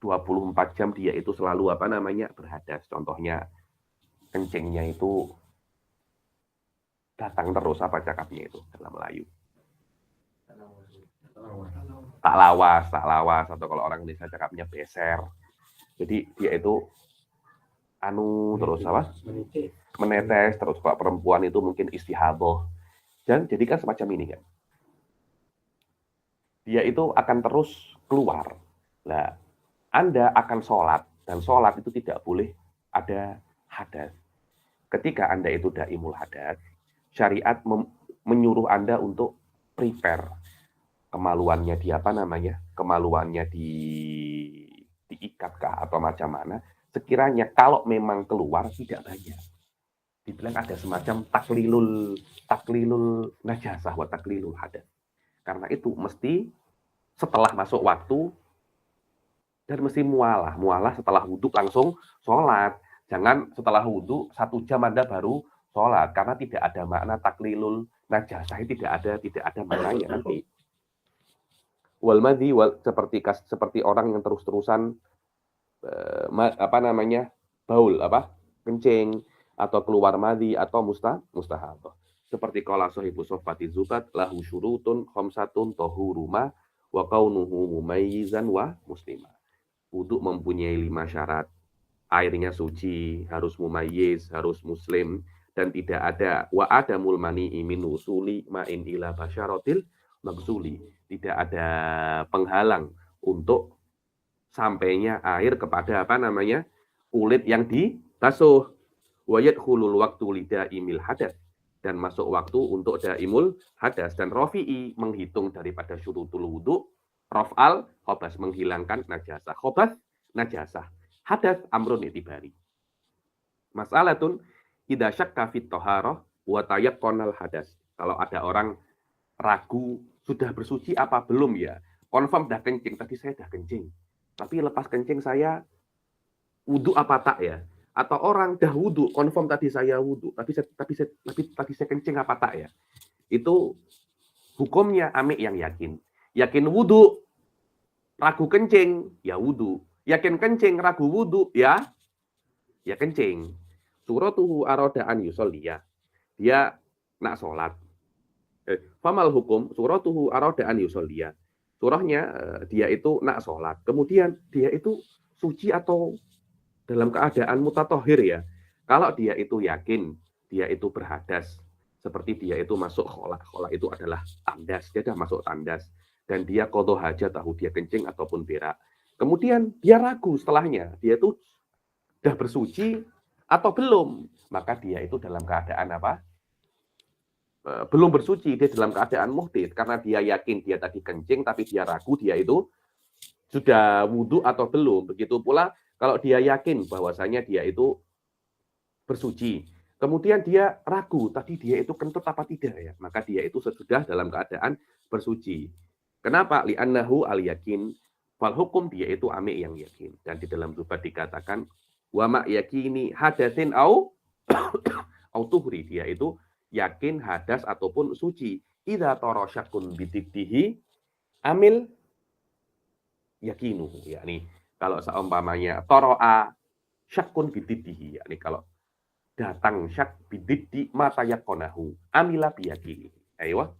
24 jam dia itu selalu berhadas. Contohnya kencingnya itu datang terus, apa cakapnya itu dalam Melayu? Tak lawas, atau kalau orang Indonesia cakapnya beser. Jadi dia itu terus menetes terus. Kalau perempuan itu mungkin istihadah. Dan jadikan semacam ini kan. Dia itu akan terus keluar. Nah, Anda akan sholat, dan sholat itu tidak boleh ada hadas. Ketika Anda itu daimul hadas, syariat menyuruh Anda untuk prepare kemaluannya diikatkah atau macam mana. Sekiranya kalau memang keluar tidak banyak, dibilang ada semacam taklilul najasah wa taklilul hadas. Karena itu mesti setelah masuk waktu dan mesti mualah setelah wudhu langsung sholat. Jangan setelah wudhu 1 jam Anda baru sholat, karena tidak ada makna taklilul najasah, tidak ada maknanya nanti. Wal madhi seperti orang yang terus-terusan baul kencing atau keluar madhi atau mustahadah. Seperti qala sahibu sohbati zubat lahu syurutun khamsatun tahuruma wa kaunuhu mumayyizan wa muslima. Wudu mempunyai 5 syarat. Airnya suci, harus mumayyiz, harus muslim, dan tidak ada wa adamul mani'i min usuli ma'in ila basyaratil maghsuli. Tidak ada penghalang untuk sampainya air kepada kulit yang dibasuh. Wa yadkhulul waqtu lidaimil hadas, dan masuk waktu untuk daimul hadas. Dan Rafi'i menghitung daripada syurutul wudu, raf'al khobas, menghilangkan najasah. Khobas najasah, hadas amrun itibari. Mas'alatun idza syakka fit thaharah wa tayaqqanal hadas. Kalau ada orang ragu sudah bersuci apa belum ya? Confirm dah kencing, tadi saya dah kencing. Tapi lepas kencing saya wudhu apa tak ya? Atau orang dah wudhu, confirm tadi saya wudhu, tapi tadi saya kencing apa tak ya? Itu hukumnya amik yang yakin. Yakin wudhu, ragu kencing, ya wudhu. Yakin kencing, ragu wudhu, ya kencing. Suratuhu arodaan yusolliya. Dia nak sholat. Famal hukum, suratuhu arodaan yusolliya. Surahnya dia itu nak sholat. Kemudian dia itu suci atau dalam keadaan mutatohir ya. Kalau dia itu yakin, dia itu berhadas. Seperti dia itu masuk kholah. Kholah itu adalah tandas. Dia sudah masuk tandas. Dan dia qadha hajat, tahu dia kencing ataupun berak. Kemudian dia ragu setelahnya. Dia itu sudah bersuci atau belum. Maka dia itu dalam keadaan apa? Belum bersuci. Dia dalam keadaan muhdits. Karena dia yakin dia tadi kencing, tapi dia ragu dia itu sudah wudhu atau belum. Begitu pula kalau dia yakin bahwasanya dia itu bersuci, kemudian dia ragu, tadi dia itu kentut apa tidak ya, maka dia itu sesudah dalam keadaan bersuci. Kenapa? Li'annahu al-yakin, fal hukum, dia itu amik yang yakin. Dan di dalam zubat dikatakan, wa ma yakini hadatsin au tuhri, dia itu yakin hadas ataupun suci. Idza tara syakkun bitiddihi amil yakinuhu, yakni kalau seumpamanya toro'a syakkun bididdihi, yakni kalau datang syak bididdi mata yakonahu amila biyakini. Ayo,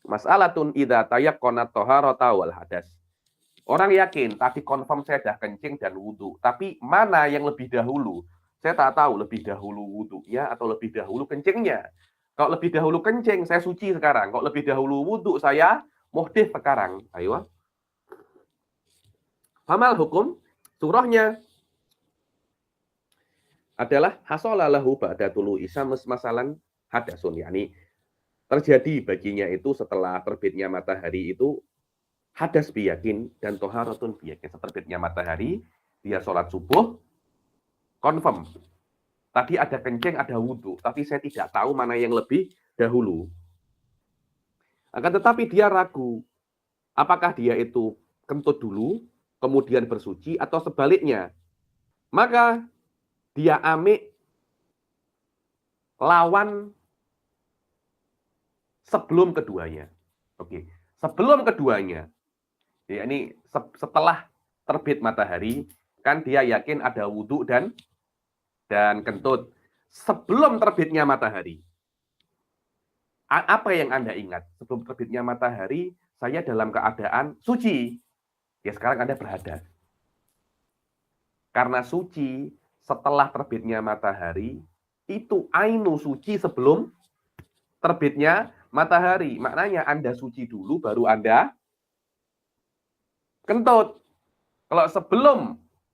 mas'alatun idza tayaqqana taharata wal hadas. Orang yakin tadi confirm saya dah kencing dan wudhu, tapi mana yang lebih dahulu? Saya tak tahu lebih dahulu wudhunya atau lebih dahulu kencingnya. Kalau lebih dahulu kencing, saya suci sekarang. Kalau lebih dahulu wudhu, saya muhdits sekarang. Ayo. Famal hukum, surahnya adalah hasolalahu ba'da tulu isamus masalan hadasun, yakni terjadi baginya itu setelah terbitnya matahari itu hadas biyakin dan toharatun biyakin. Seterbitnya matahari, dia sholat subuh, confirm. Tadi ada kencing, ada wudhu, tapi saya tidak tahu mana yang lebih dahulu. Akan tetapi dia ragu, apakah dia itu kentut dulu, kemudian bersuci, atau sebaliknya. Maka dia amik lawan sebelum keduanya. Oke, sebelum keduanya. Ya, ini setelah terbit matahari, kan dia yakin ada wudhu dan kentut. Sebelum terbitnya matahari. Apa yang Anda ingat? Sebelum terbitnya matahari, saya dalam keadaan suci. Ya sekarang Anda berhadas. Karena suci setelah terbitnya matahari, itu ainu suci sebelum terbitnya matahari. Maknanya Anda suci dulu, baru Anda kentut. Kalau sebelum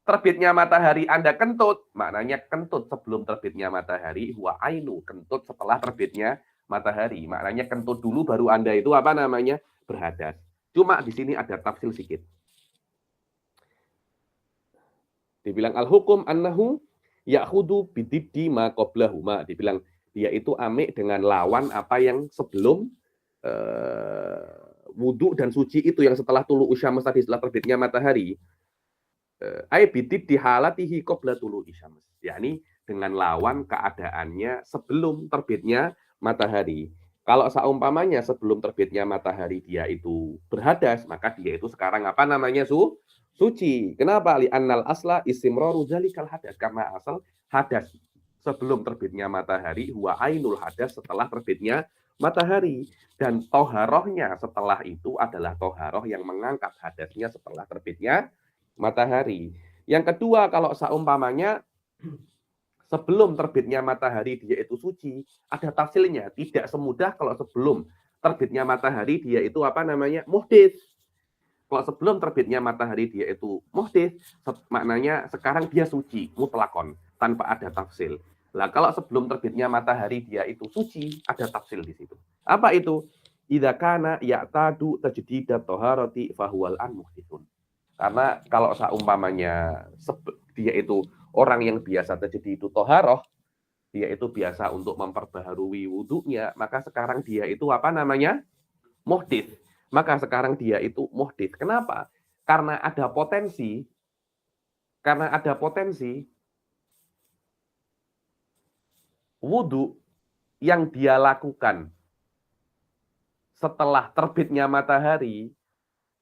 terbitnya matahari Anda kentut, maknanya kentut sebelum terbitnya matahari, huwa ainu, kentut setelah terbitnya matahari. Maknanya kentut dulu, baru Anda itu apa namanya? Berhadas. Cuma di sini ada tafsil sedikit. Dibilang al-hukum annahu ya'khudu bididdi ma qoblahuma. Dibilang dia itu amik dengan lawan apa yang sebelum wudhu dan suci itu, yang setelah tulu usyams tadi, setelah terbitnya matahari. Ai bididdi halatihi qobla tulu usyams. Yakni dengan lawan keadaannya sebelum terbitnya matahari. Kalau seumpamanya sebelum terbitnya matahari dia itu berhadas, maka dia itu sekarang apa namanya? Suci. Kenapa? Li'annal asla istimraru dzalikal hadas. Karena asal hadas sebelum terbitnya matahari huwa ainul hadas, setelah terbitnya matahari. Dan toharohnya setelah itu adalah toharoh yang mengangkat hadasnya setelah terbitnya matahari. Yang kedua, kalau seumpamanya sebelum terbitnya matahari dia itu suci, ada tafsilnya. Tidak semudah kalau sebelum terbitnya matahari dia itu apa namanya? Muhdits. Kalau sebelum terbitnya matahari dia itu muhdits, maknanya sekarang dia suci, mutlakon, tanpa ada tafsil. Lah kalau sebelum terbitnya matahari dia itu suci, ada tafsil di situ. Apa itu? Idza kana ya'tadu tajdidat taharati fahuwal an muhditsun. Karena kalau seumpamanya dia itu orang yang biasa terjadi itu toharoh, dia itu biasa untuk memperbaharui wudunya, maka sekarang dia itu apa namanya? Muhdits. Maka sekarang dia itu muhdits. Kenapa? Karena ada potensi wudu yang dia lakukan setelah terbitnya matahari,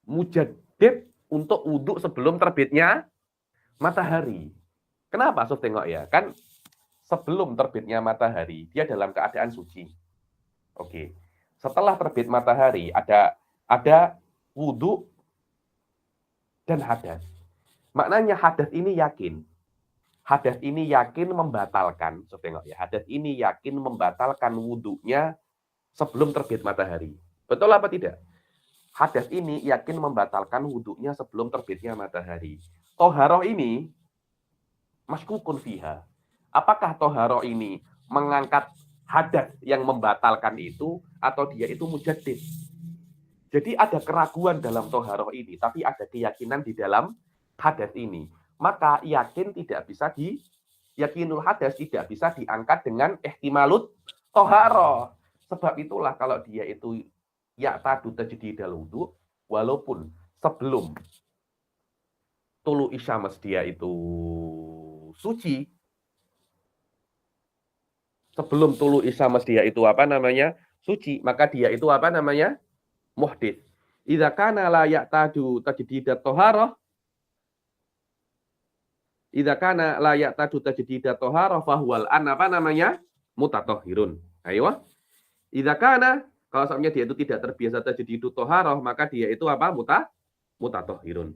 mujaddid untuk wudhu sebelum terbitnya matahari. Kenapa, Sof, tengok ya? Kan sebelum terbitnya matahari, dia dalam keadaan suci. Oke. Setelah terbit matahari, ada wudhu dan hadas. Maknanya hadas ini yakin. Hadas ini yakin membatalkan. Sof, tengok ya. Hadas ini yakin membatalkan wudhunya sebelum terbit matahari. Betul apa tidak? Hadas ini yakin membatalkan wudhunya sebelum terbitnya matahari. Toharoh ini maskukun fiha. Apakah toharoh ini mengangkat hadas yang membatalkan itu atau dia itu mujaddid? Jadi ada keraguan dalam toharoh ini, tapi ada keyakinan di dalam hadas ini. Maka yakinul hadas tidak bisa diangkat dengan ihtimalut toharoh. Sebab itulah kalau dia itu ya'tadu tajdidal wudu, walaupun sebelum tulu isyams dia itu suci, sebelum tulu isyams dia itu apa namanya? Suci, maka dia itu apa namanya? Muhdits. Idza kana la ya'tadu tajdidat thaharah, idza kana la ya'tadu tajdidat thaharah fahuwal an apa namanya? Mutatahhirun. Ayo. Idza kana, kalau seandainya dia itu tidak terbiasa tajdidut thaharah, maka dia itu apa? Mutatahhirun.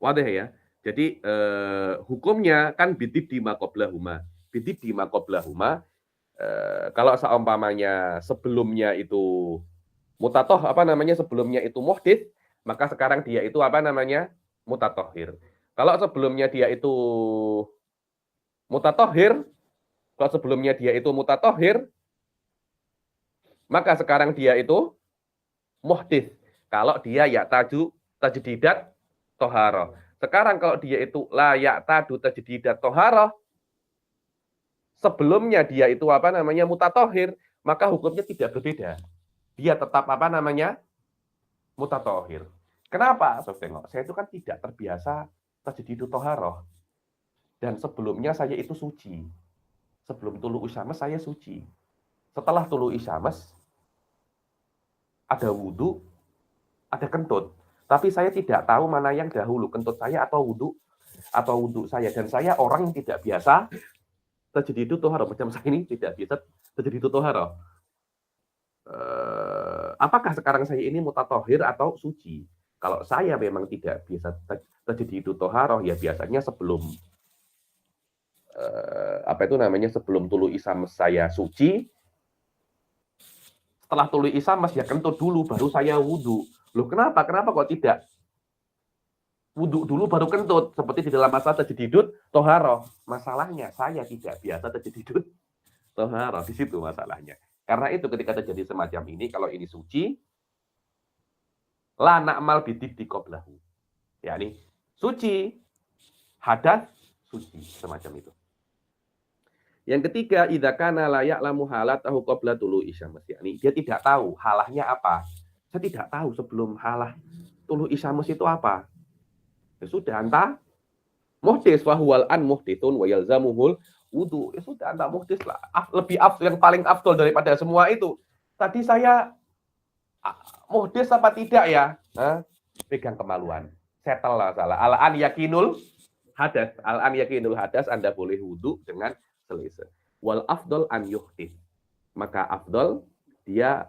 Wadah ya. Jadi hukumnya kan bidib di makoblahuma. Bidib di makoblahuma. Kalau seumpamanya sebelumnya itu mutatoh apa namanya sebelumnya itu muhdits, maka sekarang dia itu apa namanya mutatohir. Kalau sebelumnya dia itu mutatohir, kalau sebelumnya dia itu mutatohir, maka sekarang dia itu muhdits. Kalau dia ya tajdidat toharoh. Sekarang kalau dia itu layak tadu tajdidat toharoh, sebelumnya dia itu apa namanya mutatohir, maka hukumnya tidak berbeda. Dia tetap apa namanya mutatohir. Kenapa? Sof, tengok, saya itu kan tidak terbiasa tajdidut toharoh. Dan sebelumnya saya itu suci. Sebelum tulu isyams saya suci. Setelah tulu isyams ada wudhu, ada kentut. Tapi saya tidak tahu mana yang dahulu, kentut saya atau wudhu saya. Dan saya orang yang tidak biasa tajdidut toharoh. Macam saya ini tidak biasa tajdidut toharoh. Apakah sekarang saya ini mutatohir atau suci? Kalau saya memang tidak biasa tajdidut toharoh, ya biasanya sebelum sebelum tulu isyams saya suci, setelah tulu isyams ya kentut dulu baru saya wudhu. Loh kenapa kok tidak wudhu dulu baru kentut seperti di dalam masalah tajdidut toharoh? Masalahnya saya tidak biasa tajdidut toharoh, di situ masalahnya. Karena itu ketika terjadi semacam ini, kalau ini suci, la na'mal bidib di qoblahu. Yani suci, hadas, suci, semacam itu. Yang ketiga, idza kana la ya'lamu halatahu qabla tulu isyams. Yani dia tidak tahu halahnya apa. Saya tidak tahu sebelum halah tulu isyams itu apa. Ya sudah, anta muhdits wa huwal an muhditsun wa yalzamuhul wudu. Ya sudah, anta muhdits lah. Lebih yang paling afdol daripada semua itu. Tadi saya muhdits apa tidak ya? Pegang kemaluan. Settle lah salah. Al-an yakinul hadas. Al-an yakinul hadas, Anda boleh wudu dengan selesai. Wal afdol an yuhdits. Maka afdol dia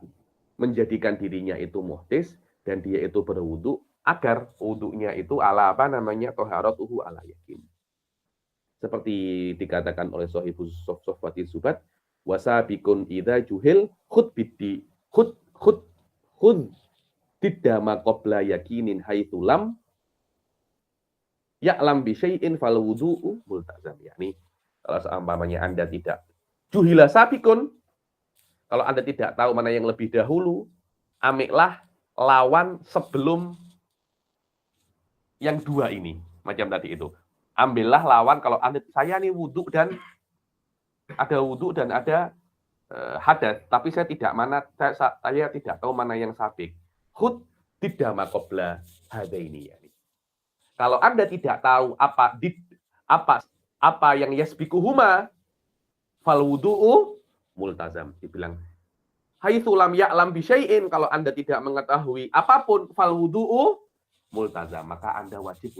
menjadikan dirinya itu muhdits dan dia itu berwudu agar wudunya itu ala apa namanya toharatuhu ala yakin. Seperti dikatakan oleh Shahibus Sofwati Zubat, wasabikun idza juhil khud biddi khud didama qabla yakinin haitsu lam ya'lam bi syai'in fal wudu'u multazam. Yani kalau seumpamanya Anda tidak juhila sabikun, kalau Anda tidak tahu mana yang lebih dahulu, amiklah lawan sebelum yang dua ini. Macam tadi itu. Ambillah lawan kalau saya nih wudhu dan ada hadas, tapi saya tidak tahu mana yang sabik. Hud tidak makobla hadaini. Kalau Anda tidak tahu apa yang yasbikuhuma, fal wudu'u multazam. Dibilang haitsu lam ya'lam bi syai'in, kalau Anda tidak mengetahui apapun, fal wudu'u multazam, maka Anda wajib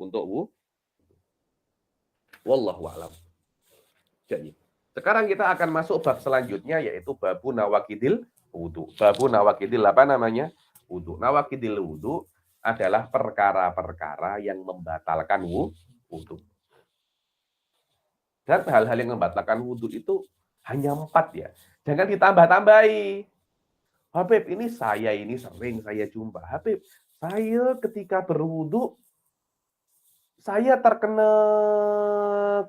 untuk wudu. Wallahu a'lam. Jadi, sekarang kita akan masuk bab selanjutnya, yaitu babu nawakidil wudu. Babu nawakidil apa namanya? Wudu. Nawakidil wudu adalah perkara-perkara yang membatalkan wudu. Dan hal-hal yang membatalkan wudu itu hanya 4 ya. Jangan ditambah-tambahi. Habib, ini sering saya jumpa. Habib, saya ketika berwudu, saya terkena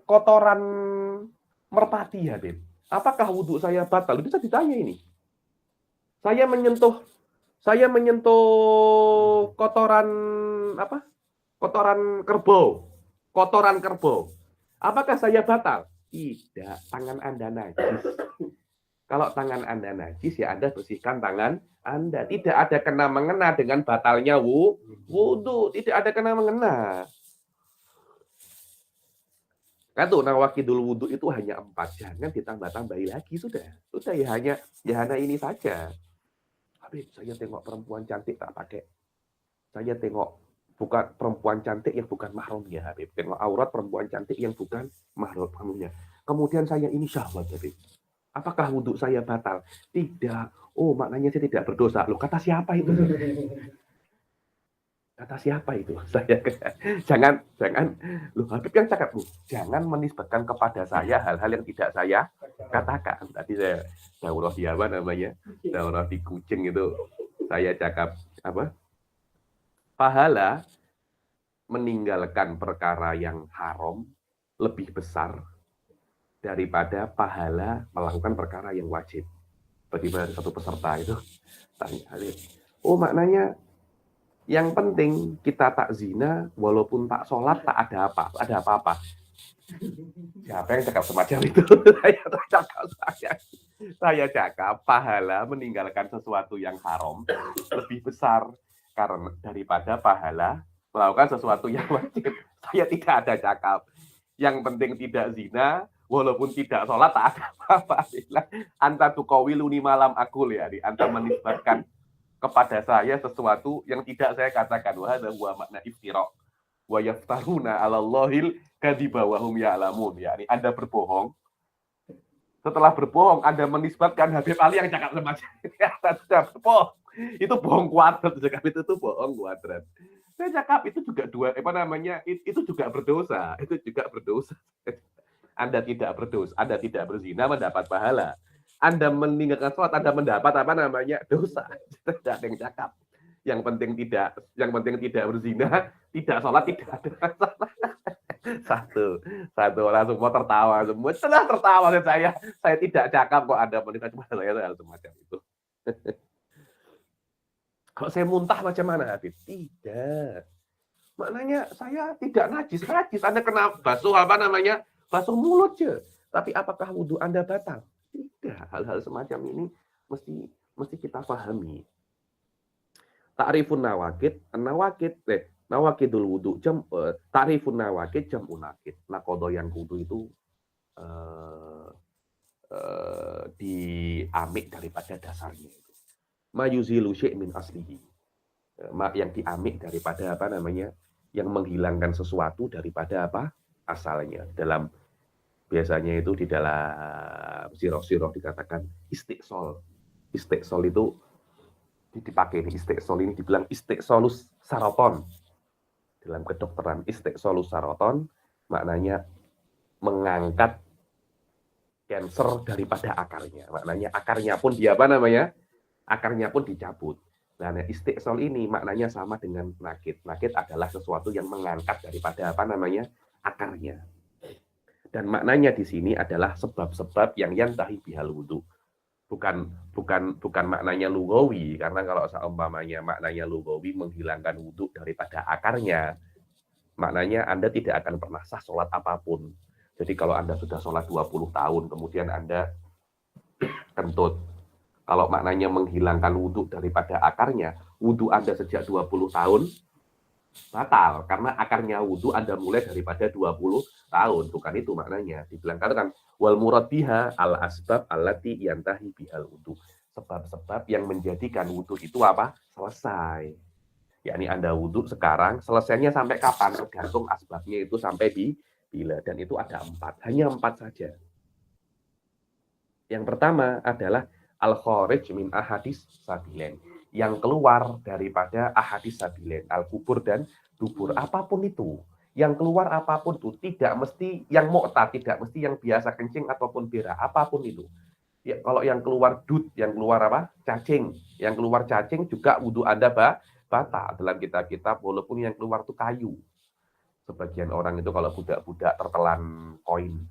kotoran merpati, Habib. Apakah wudu saya batal? Bisa ditanya ini. Saya menyentuh kotoran apa? Kotoran kerbau. Apakah saya batal? Tidak, tangan Anda najis. Kalau tangan Anda najis, ya Anda bersihkan tangan Anda. Tidak ada kena-mengena dengan batalnya wudu. Tidak ada kena-mengena. Kan tuh nawakidul wudu itu hanya 4. Jangan ditambah-tambahi lagi. Sudah ya hanya ini saja. Habib, saya tengok perempuan cantik tak pakai. Saya tengok bukan perempuan cantik yang bukan mahramnya, Habib. Tengok aurat perempuan cantik yang bukan mahramnya. Kemudian saya ini syahwat, Habib. Apakah wudhu saya batal? Tidak. Oh, maknanya saya tidak berdosa. Loh, kata siapa itu? Kata siapa itu? Saya jangan loh, Habib yang cakap, jangan menisbatkan kepada saya hal-hal yang tidak saya katakan. Tadi saya daurah di apa namanya? Daurah di Kucing itu saya cakap apa? Pahala meninggalkan perkara yang haram lebih besar daripada pahala melakukan perkara yang wajib. Bagaimana satu peserta itu tanya, oh maknanya yang penting kita tak zina, walaupun tak sholat, tak ada apa-apa. Siapa yang cakap semacam itu? Saya cakap pahala meninggalkan sesuatu yang haram lebih besar karena daripada pahala melakukan sesuatu yang wajib. Saya tidak ada cakap. Yang penting tidak zina, walaupun tidak sholat, tak ada apa-apa. Anta tukawiluni malam akul ya. Anta menisbatkan kepada saya sesuatu yang tidak saya katakan. Wahada huwa makna iftira. Wa yaftaruna 'alallahil kadziba wa hum ya'lamun. Yani Anda berbohong. Setelah berbohong, Anda menisbatkan Habib Ali yang cakap semacam ini. Anda sudah berbohong. Itu bohong kuadrat. Itu bohong kuadrat. Saya cakap itu juga itu juga berdosa. Itu juga berdosa. Anda tidak berdosa, Anda tidak berzina mendapat pahala. Anda meninggalkan sholat, Anda mendapat dosa. Tidak ada yang cakap. Yang penting tidak berzina, tidak sholat, tidak ada masalah. Satu orang semua tertawa, semua tertawa. Saya tidak cakap kok Anda meninggalkan cuma saya semacam itu. Kalau saya muntah macam mana, Habib? Tidak. Maknanya saya tidak najis. Anda kena basuh basuh mulut je. Tapi apakah wudhu Anda batal? Tidak. Hal-hal semacam ini mesti kita pahami. Ta'rifun nawakidul wudu ta'rifun nawakid jam'un nakid. Nakodo yang wudu itu diamik daripada dasarnya. Mayuzilu syai' min aslihi. Yang diamik daripada yang menghilangkan sesuatu daripada asalnya. Biasanya itu di dalam sirah dikatakan istiqsol. Istiqsol itu dipakai ini. Istiqsol ini dibilang istiqsolus saroton. Dalam kedokteran istiqsolus saroton maknanya mengangkat kanker daripada akarnya. Maknanya akarnya pun akarnya pun dicabut. Nah, istiqsol ini maknanya sama dengan nakid. Nakid adalah sesuatu yang mengangkat daripada akarnya. Dan maknanya di sini adalah sebab-sebab yang yantahi bihal wudu. Bukan maknanya lugawi, karena kalau seumpamanya maknanya lugawi menghilangkan wudu daripada akarnya, maknanya Anda tidak akan pernah sah sholat apapun. Jadi kalau Anda sudah sholat 20 tahun, kemudian Anda kentut. Kalau maknanya menghilangkan wudhu daripada akarnya, wudhu Anda sejak 20 tahun, batal. Karena akarnya wudhu Anda mulai daripada 20 tahun. Bukan itu maknanya. Dibilang kan, wal murad biha al asbab allati yantahi bihal wudhu. Sebab-sebab yang menjadikan wudhu itu apa? Selesai. Yakni Anda wudhu sekarang, selesainya sampai kapan? Tergantung asbabnya itu sampai di bila. Dan itu ada 4. Hanya 4 saja. Yang pertama adalah al-kharij min ahadis sabilen. Yang keluar daripada ahadis sabilen. Al-kubur dan dubur. Apapun itu. Yang keluar apapun itu. Tidak mesti yang mu'tad. Tidak mesti yang biasa kencing ataupun berak. Apapun itu. Ya, kalau yang keluar dud. Yang keluar apa? Cacing. Yang keluar cacing juga wudhu Anda batal. Dalam kitab-kitab walaupun yang keluar itu kayu. Sebagian orang itu kalau budak-budak tertelan koin.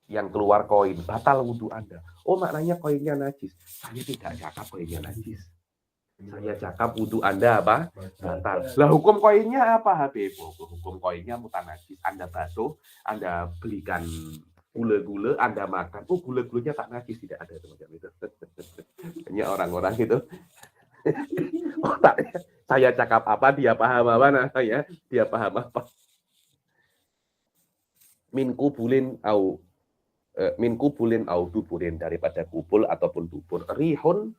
Yang keluar koin, batal wudhu Anda. Oh, maknanya koinnya najis. Saya tidak cakap koinnya najis. Saya cakap wudhu Anda apa? Batal. Lah hukum koinnya apa, Habib? Hukum koinnya mutanajis. Anda basuh, Anda belikan gula-gula, Anda makan. Oh, gula-gulanya tak najis, tidak ada semacam itu. Hanya orang-orang itu. Oh, tak. Saya cakap apa, dia paham apa, nah saya, dia paham apa. Min kubulin au duburin, daripada kubul ataupun dubur. Rihun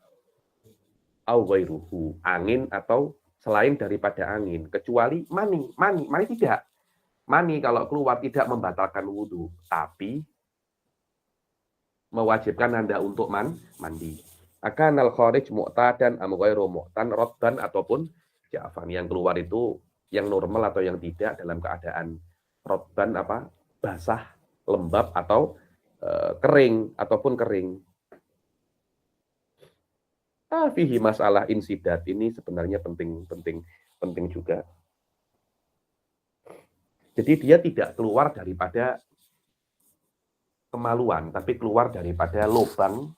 au ghairuhu, angin atau selain daripada angin, kecuali mani tidak. Mani kalau keluar tidak membatalkan wudhu, tapi mewajibkan Anda untuk mandi. Akan al-kharij mu'tadan am ghairu mu'tan raddan ataupun ja'fan, yang keluar itu yang normal atau yang tidak dalam keadaan raddan apa? Basah, lembab atau kering ataupun kering. Fihi masalah insidat ini sebenarnya penting juga. Jadi dia tidak keluar daripada kemaluan, tapi keluar daripada lubang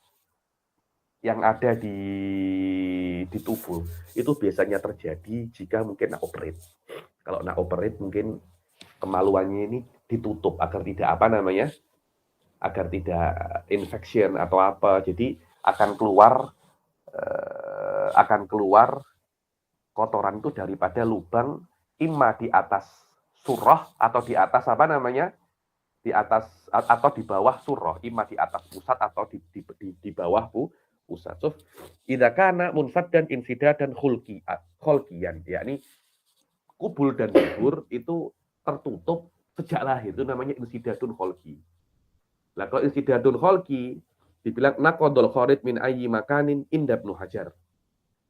yang ada di tubuh. Itu biasanya terjadi jika mungkin nak operate. Kalau nak operate mungkin kemaluannya ini ditutup agar tidak apa namanya? Agar tidak infection atau apa. Jadi akan keluar kotoran itu daripada lubang imma di atas surah atau di atas apa namanya? Di atas atau di bawah surah, imma di atas pusat atau di bawah pusat. So, idza kana munfaddan insidadan khulqiyan, yakni kubul dan dubur itu tertutup sejak lahir, itu namanya insidadun kholqi. Lah kalau insidadun kholqi dibilang naqadul kharid min ayyi makanin inda Ibnu Hajar.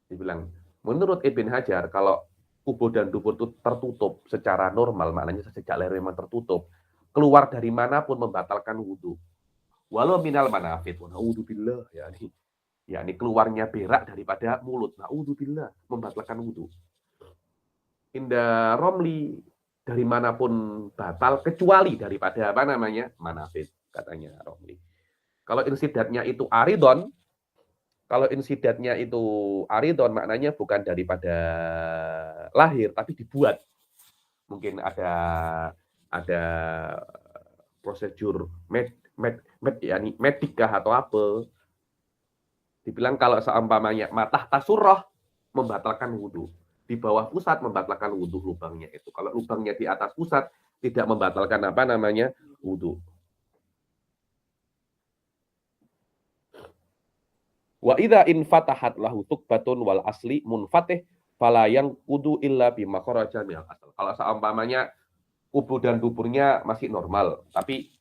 Dibilang menurut Ibn Hajar kalau kubul dan dubur itu tertutup secara normal, maknanya sejak lahir memang tertutup, keluar dari manapun membatalkan wudhu. Walau minal manafid, naudzubillah, yakni keluarnya berak daripada mulut, naudzubillah, membatalkan wudhu. Indah Romli, dari manapun batal kecuali daripada apa namanya manafid, katanya Romli. Kalau insidatnya itu aridon, maknanya bukan daripada lahir tapi dibuat. Mungkin ada prosedur medikah atau apa. Dibilang kalau seumpamanya matah tasurah membatalkan wudhu. Di bawah pusat membatalkan wudhu lubangnya itu. Kalau lubangnya di atas pusat tidak membatalkan apa namanya wudhu. Wa idza infatahat lahu tukbatun wal asli munfatih fala yang kudu illa bima kharaja minal asal. Kalau seumpamanya kubur dan duburnya masih normal, tapi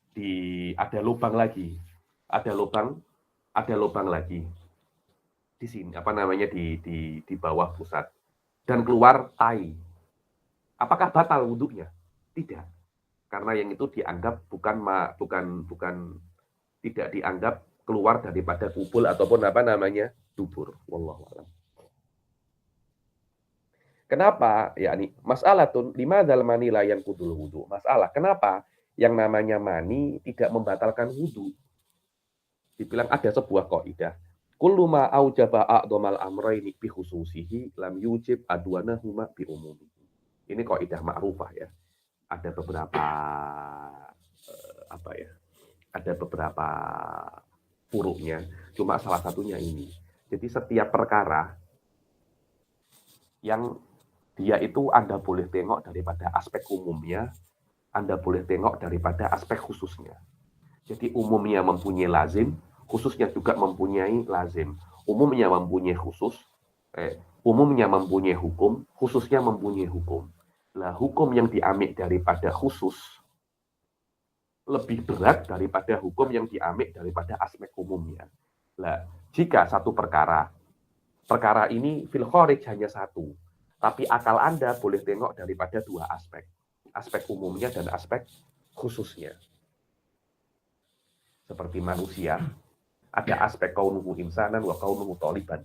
ada lubang lagi. Ada lubang lagi. Di sini apa namanya di bawah pusat. Dan keluar tai. Apakah batal wudhunya? Tidak. Karena yang itu dianggap bukan tidak dianggap keluar daripada kubul ataupun apa namanya dubur. Wallahu a'lam. Kenapa? Yakni mas'alatun limadzal mani la yanqudul wudhu. Masalah, kenapa yang namanya mani tidak membatalkan wudhu? Dibilang ada sebuah kaidah. Kullu ma aujaba a'dhamal amrayni bi khususihi lam yujib adwanahuma bi umumihi. Ini kaidah ma'rufah ya. Ada beberapa ada beberapa furuknya, cuma salah satunya ini. Jadi setiap perkara yang dia itu Anda boleh tengok daripada aspek umumnya, Anda boleh tengok daripada aspek khususnya. Jadi umumnya mempunyai lazim, khususnya juga mempunyai lazim. Umumnya mempunyai khusus, umumnya mempunyai hukum, khususnya mempunyai hukum. Nah, hukum yang diambil daripada khusus lebih berat daripada hukum yang diambil daripada aspek umumnya. Nah, jika satu perkara ini fil kharij hanya satu, tapi akal Anda boleh tengok daripada dua aspek. Aspek umumnya dan aspek khususnya. Seperti manusia, ada aspek kaunuhu insanan wa kaunuhu toliban.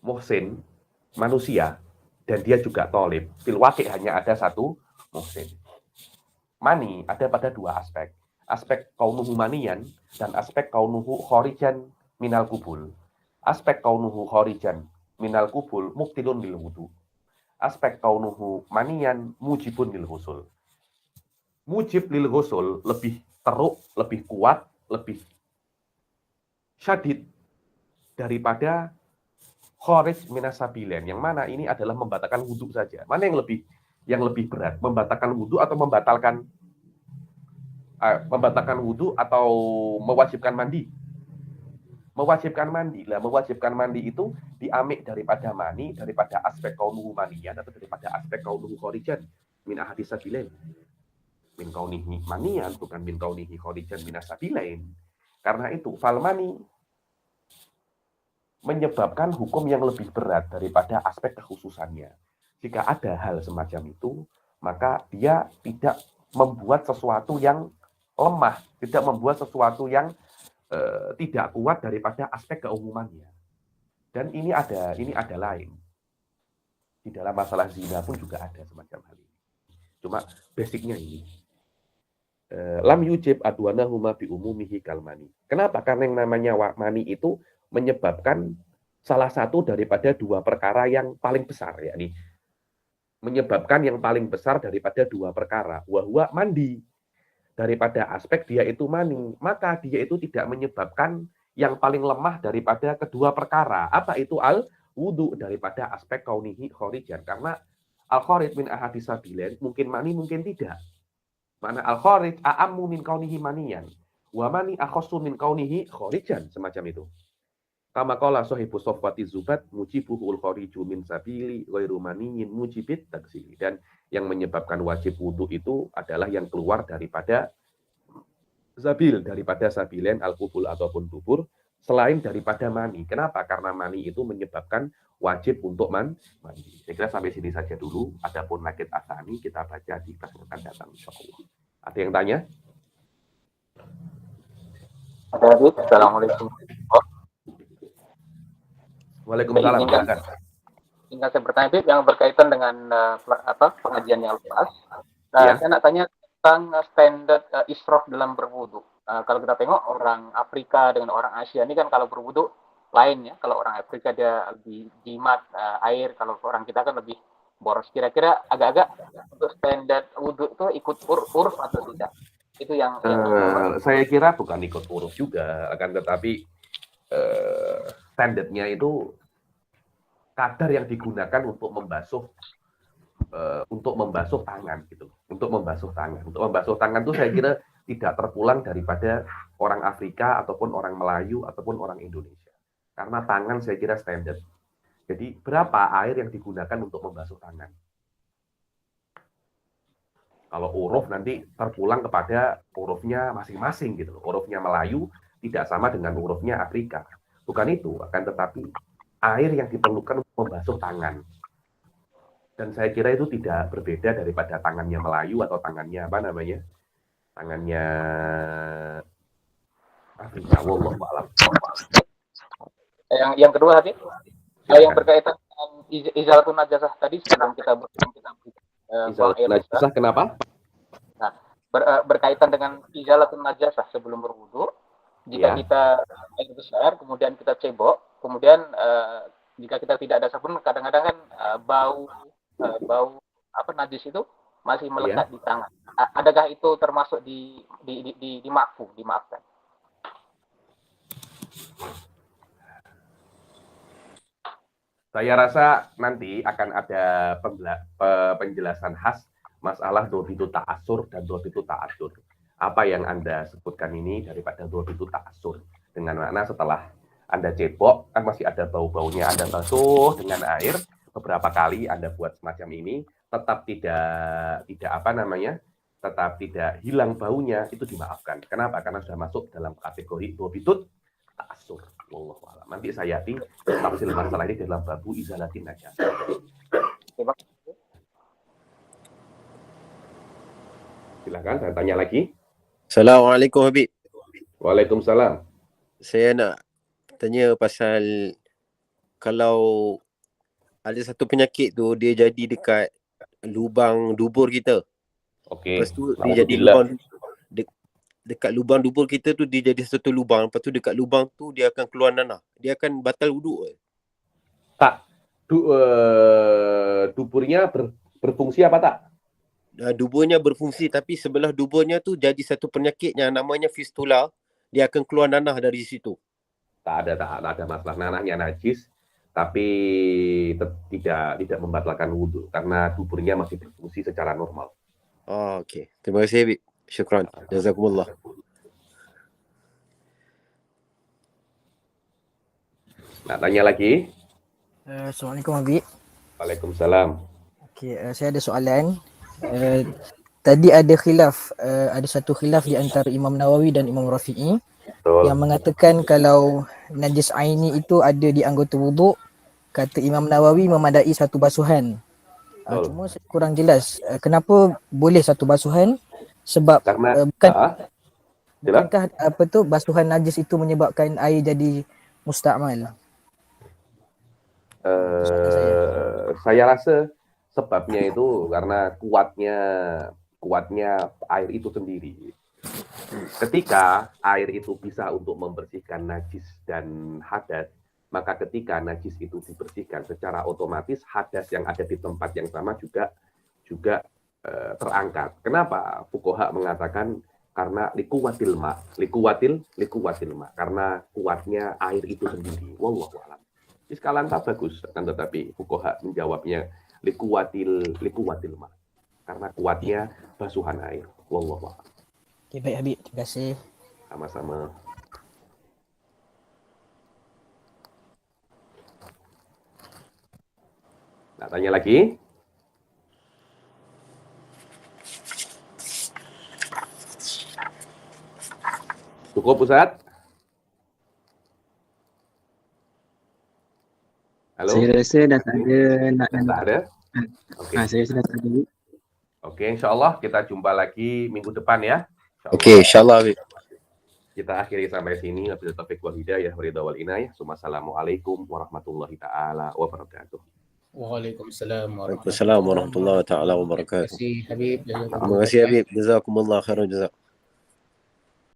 Muhsin, manusia, dan dia juga tolib. Fil waqi' hanya ada satu muhsin. Mani ada pada dua aspek. Aspek kaunuhu maniyan dan aspek kaunuhu khorijan minal kubul. Aspek kaunuhu khorijan minal kubul mubtilun lil wudu. Aspek kaunuhu maniyan mujibun lil husul. Mujib lil husul lebih teruk, lebih kuat, lebih syadid daripada khorij minasabilen, yang mana ini adalah membatalkan wudhu saja. Mana yang lebih berat, membatalkan wudhu atau membatalkan wudhu atau mewajibkan mandi? Mewajibkan mandi. Lah, mewajibkan mandi itu diambil daripada mani, daripada aspek kaunuhu maniyan atau daripada aspek kaunuhu khorijan min ahadis sabilain. Min kaunihi maniyan, bukan min kaunihi khorijan minasabilain. Karena itu fal mani menyebabkan hukum yang lebih berat daripada aspek kekhususannya. Jika ada hal semacam itu, maka dia tidak membuat sesuatu yang lemah, tidak membuat sesuatu yang tidak kuat daripada aspek keumumannya. Dan ini ada lain. Di dalam masalah zina pun juga ada semacam hal ini. Cuma basicnya ini. Lam yujib adwanahuma bi umumihi kalmani. Kenapa? Karena yang namanya mani itu menyebabkan salah satu daripada dua perkara yang paling besar, yakni menyebabkan yang paling besar daripada dua perkara, wahwa mandi. Daripada aspek dia itu mani, maka dia itu tidak menyebabkan yang paling lemah daripada kedua perkara. Apa itu al-wudu? Daripada aspek kaunihi khorijan. Karena al-khorij min ahadis sabilain, mungkin mani, mungkin tidak. Mana al-khorij a'ammu min kaunihi maniyan, wa mani akhassu min kaunihi khorijan, semacam itu. Kama qala sahibu sofwati zubat mujibuhul khoriju min sabili ghairu maniyin mujibit taksili. Dan yang menyebabkan wajib wudu itu adalah yang keluar daripada zabil, daripada sabilen al-kubul ataupun dubur, selain daripada mani. Kenapa? Karena mani itu menyebabkan wajib untuk mandi. Saya kira sampai sini saja dulu. Adapun nakid asani kita baca di kelas yang akan datang, insyaallah. Ada yang tanya? Ada, Habib. Assalamualaikum. Waalaikumsalam. Tinggal saya bertanya, Habib, yang berkaitan dengan pengajian yang lepas. Saya nak tanya tentang standar israf dalam berwudu. Kalau kita tengok orang Afrika dengan orang Asia ini kan kalau berwudu lain ya. Kalau orang Afrika dia lebih jimat air, kalau orang kita kan lebih boros. Kira-kira agak-agak untuk standar wudu itu ikut uruf atau tidak? Itu yang saya kira bukan ikut uruf juga, akan tetapi standarnya itu kadar yang digunakan untuk membasuh tangan gitu. Untuk membasuh tangan itu saya kira tidak terpulang daripada orang Afrika ataupun orang Melayu ataupun orang Indonesia. Karena tangan saya kira standar. Jadi berapa air yang digunakan untuk membasuh tangan? Kalau uruf nanti terpulang kepada urufnya masing-masing gitu. Urufnya Melayu tidak sama dengan urufnya Afrika. Bukan itu, akan tetapi air yang diperlukan untuk membasuh tangan. Dan saya kira itu tidak berbeda daripada tangannya Melayu atau tangannya tangannya Afrika. Wallahu a'lam. Yang kedua tadi, yang berkaitan dengan izalatun najasah tadi sebelum kita izalatun najasah kenapa? Nah, berkaitan dengan izalatun najasah sebelum berwudu, jika kita air besar, kemudian kita cebok, kemudian jika kita tidak ada sabun, kadang-kadang kan bau najis itu masih melekat di tangan. Adakah itu termasuk dimaafkan? Saya rasa nanti akan ada penjelasan khas masalah dhabitu ta'assur dan dhabitu ta'adur. Apa yang Anda sebutkan ini daripada dhabitu ta'assur. Dengan makna setelah Anda cebok, kan masih ada bau-baunya, Anda basuh dengan air, beberapa kali Anda buat semacam ini, tetap tetap tidak hilang baunya, itu dimaafkan. Kenapa? Karena sudah masuk dalam kategori dhabitut ta'assur. Wallahu a'lam. Nanti saya tafsir masalah ini dalam babu izalatin najasah. Silakan, saya tanya lagi. Assalamualaikum Habib. Waalaikumsalam. Saya nak tanya pasal kalau ada satu penyakit tu dia jadi dekat lubang dubur kita. Okey. Lepas tu dia jadi lubang dekat lubang dubur kita tu dia jadi satu lubang. Lepas tu dekat lubang tu dia akan keluar nanah. Dia akan batal wuduk. Tak. Duburnya berfungsi apa tak? Duburnya berfungsi tapi sebelah duburnya tu jadi satu penyakit yang namanya fistula. Dia akan keluar nanah dari situ. Tak ada masalah, nanahnya najis tapi tidak membatalkan wudhu karena duburnya masih berfungsi secara normal. Oh, okey. Terima kasih Habib. Syukran. Jazakumullah. Nak tanya lagi? Assalamualaikum Habib. Waalaikumsalam. Okey, saya ada soalan. Tadi ada khilaf, ada satu khilaf di antara Imam Nawawi dan Imam Rafi'i yang mengatakan kalau najis aini itu ada di anggota wuduk, kata Imam Nawawi memadai satu basuhan. Cuma saya kurang jelas kenapa boleh satu basuhan, sebab karena bukankah basuhan najis itu menyebabkan air jadi mustakmal? Saya rasa sebabnya itu karena kuatnya air itu sendiri. Ketika air itu bisa untuk membersihkan najis dan hadas, maka ketika najis itu dibersihkan secara otomatis hadas yang ada di tempat yang sama juga terangkat. Kenapa? Fuqaha mengatakan karena likuwatil ma, karena kuatnya air itu sendiri. Wallahu a'lam. Iskalan tak bagus, kan, tetapi fuqaha menjawabnya likuwatil ma, karena kuatnya basuhan air. Wallahu a'lam. Okay, baik Habib, terima kasih. Sama-sama. Nak tanya lagi? Cukup Ustaz? Halo? Saya rasa dah tak ada nak tak ada? Okay. Saya rasa dah tak ada. Okey, insyaAllah kita jumpa lagi minggu depan ya. Okey, insyaAllah Habib. Kita akhiri sampai sini. Wabillahi taufiq wal hidayah, waridha wal inayah. Assalamualaikum warahmatullahi taala wabarakatuh. Waalaikumsalam Waalaikumsalam warahmatullahi taala wabarakatuh. Terima kasih Habib. Terima kasih Habib. Jazakumullah khairan jazak.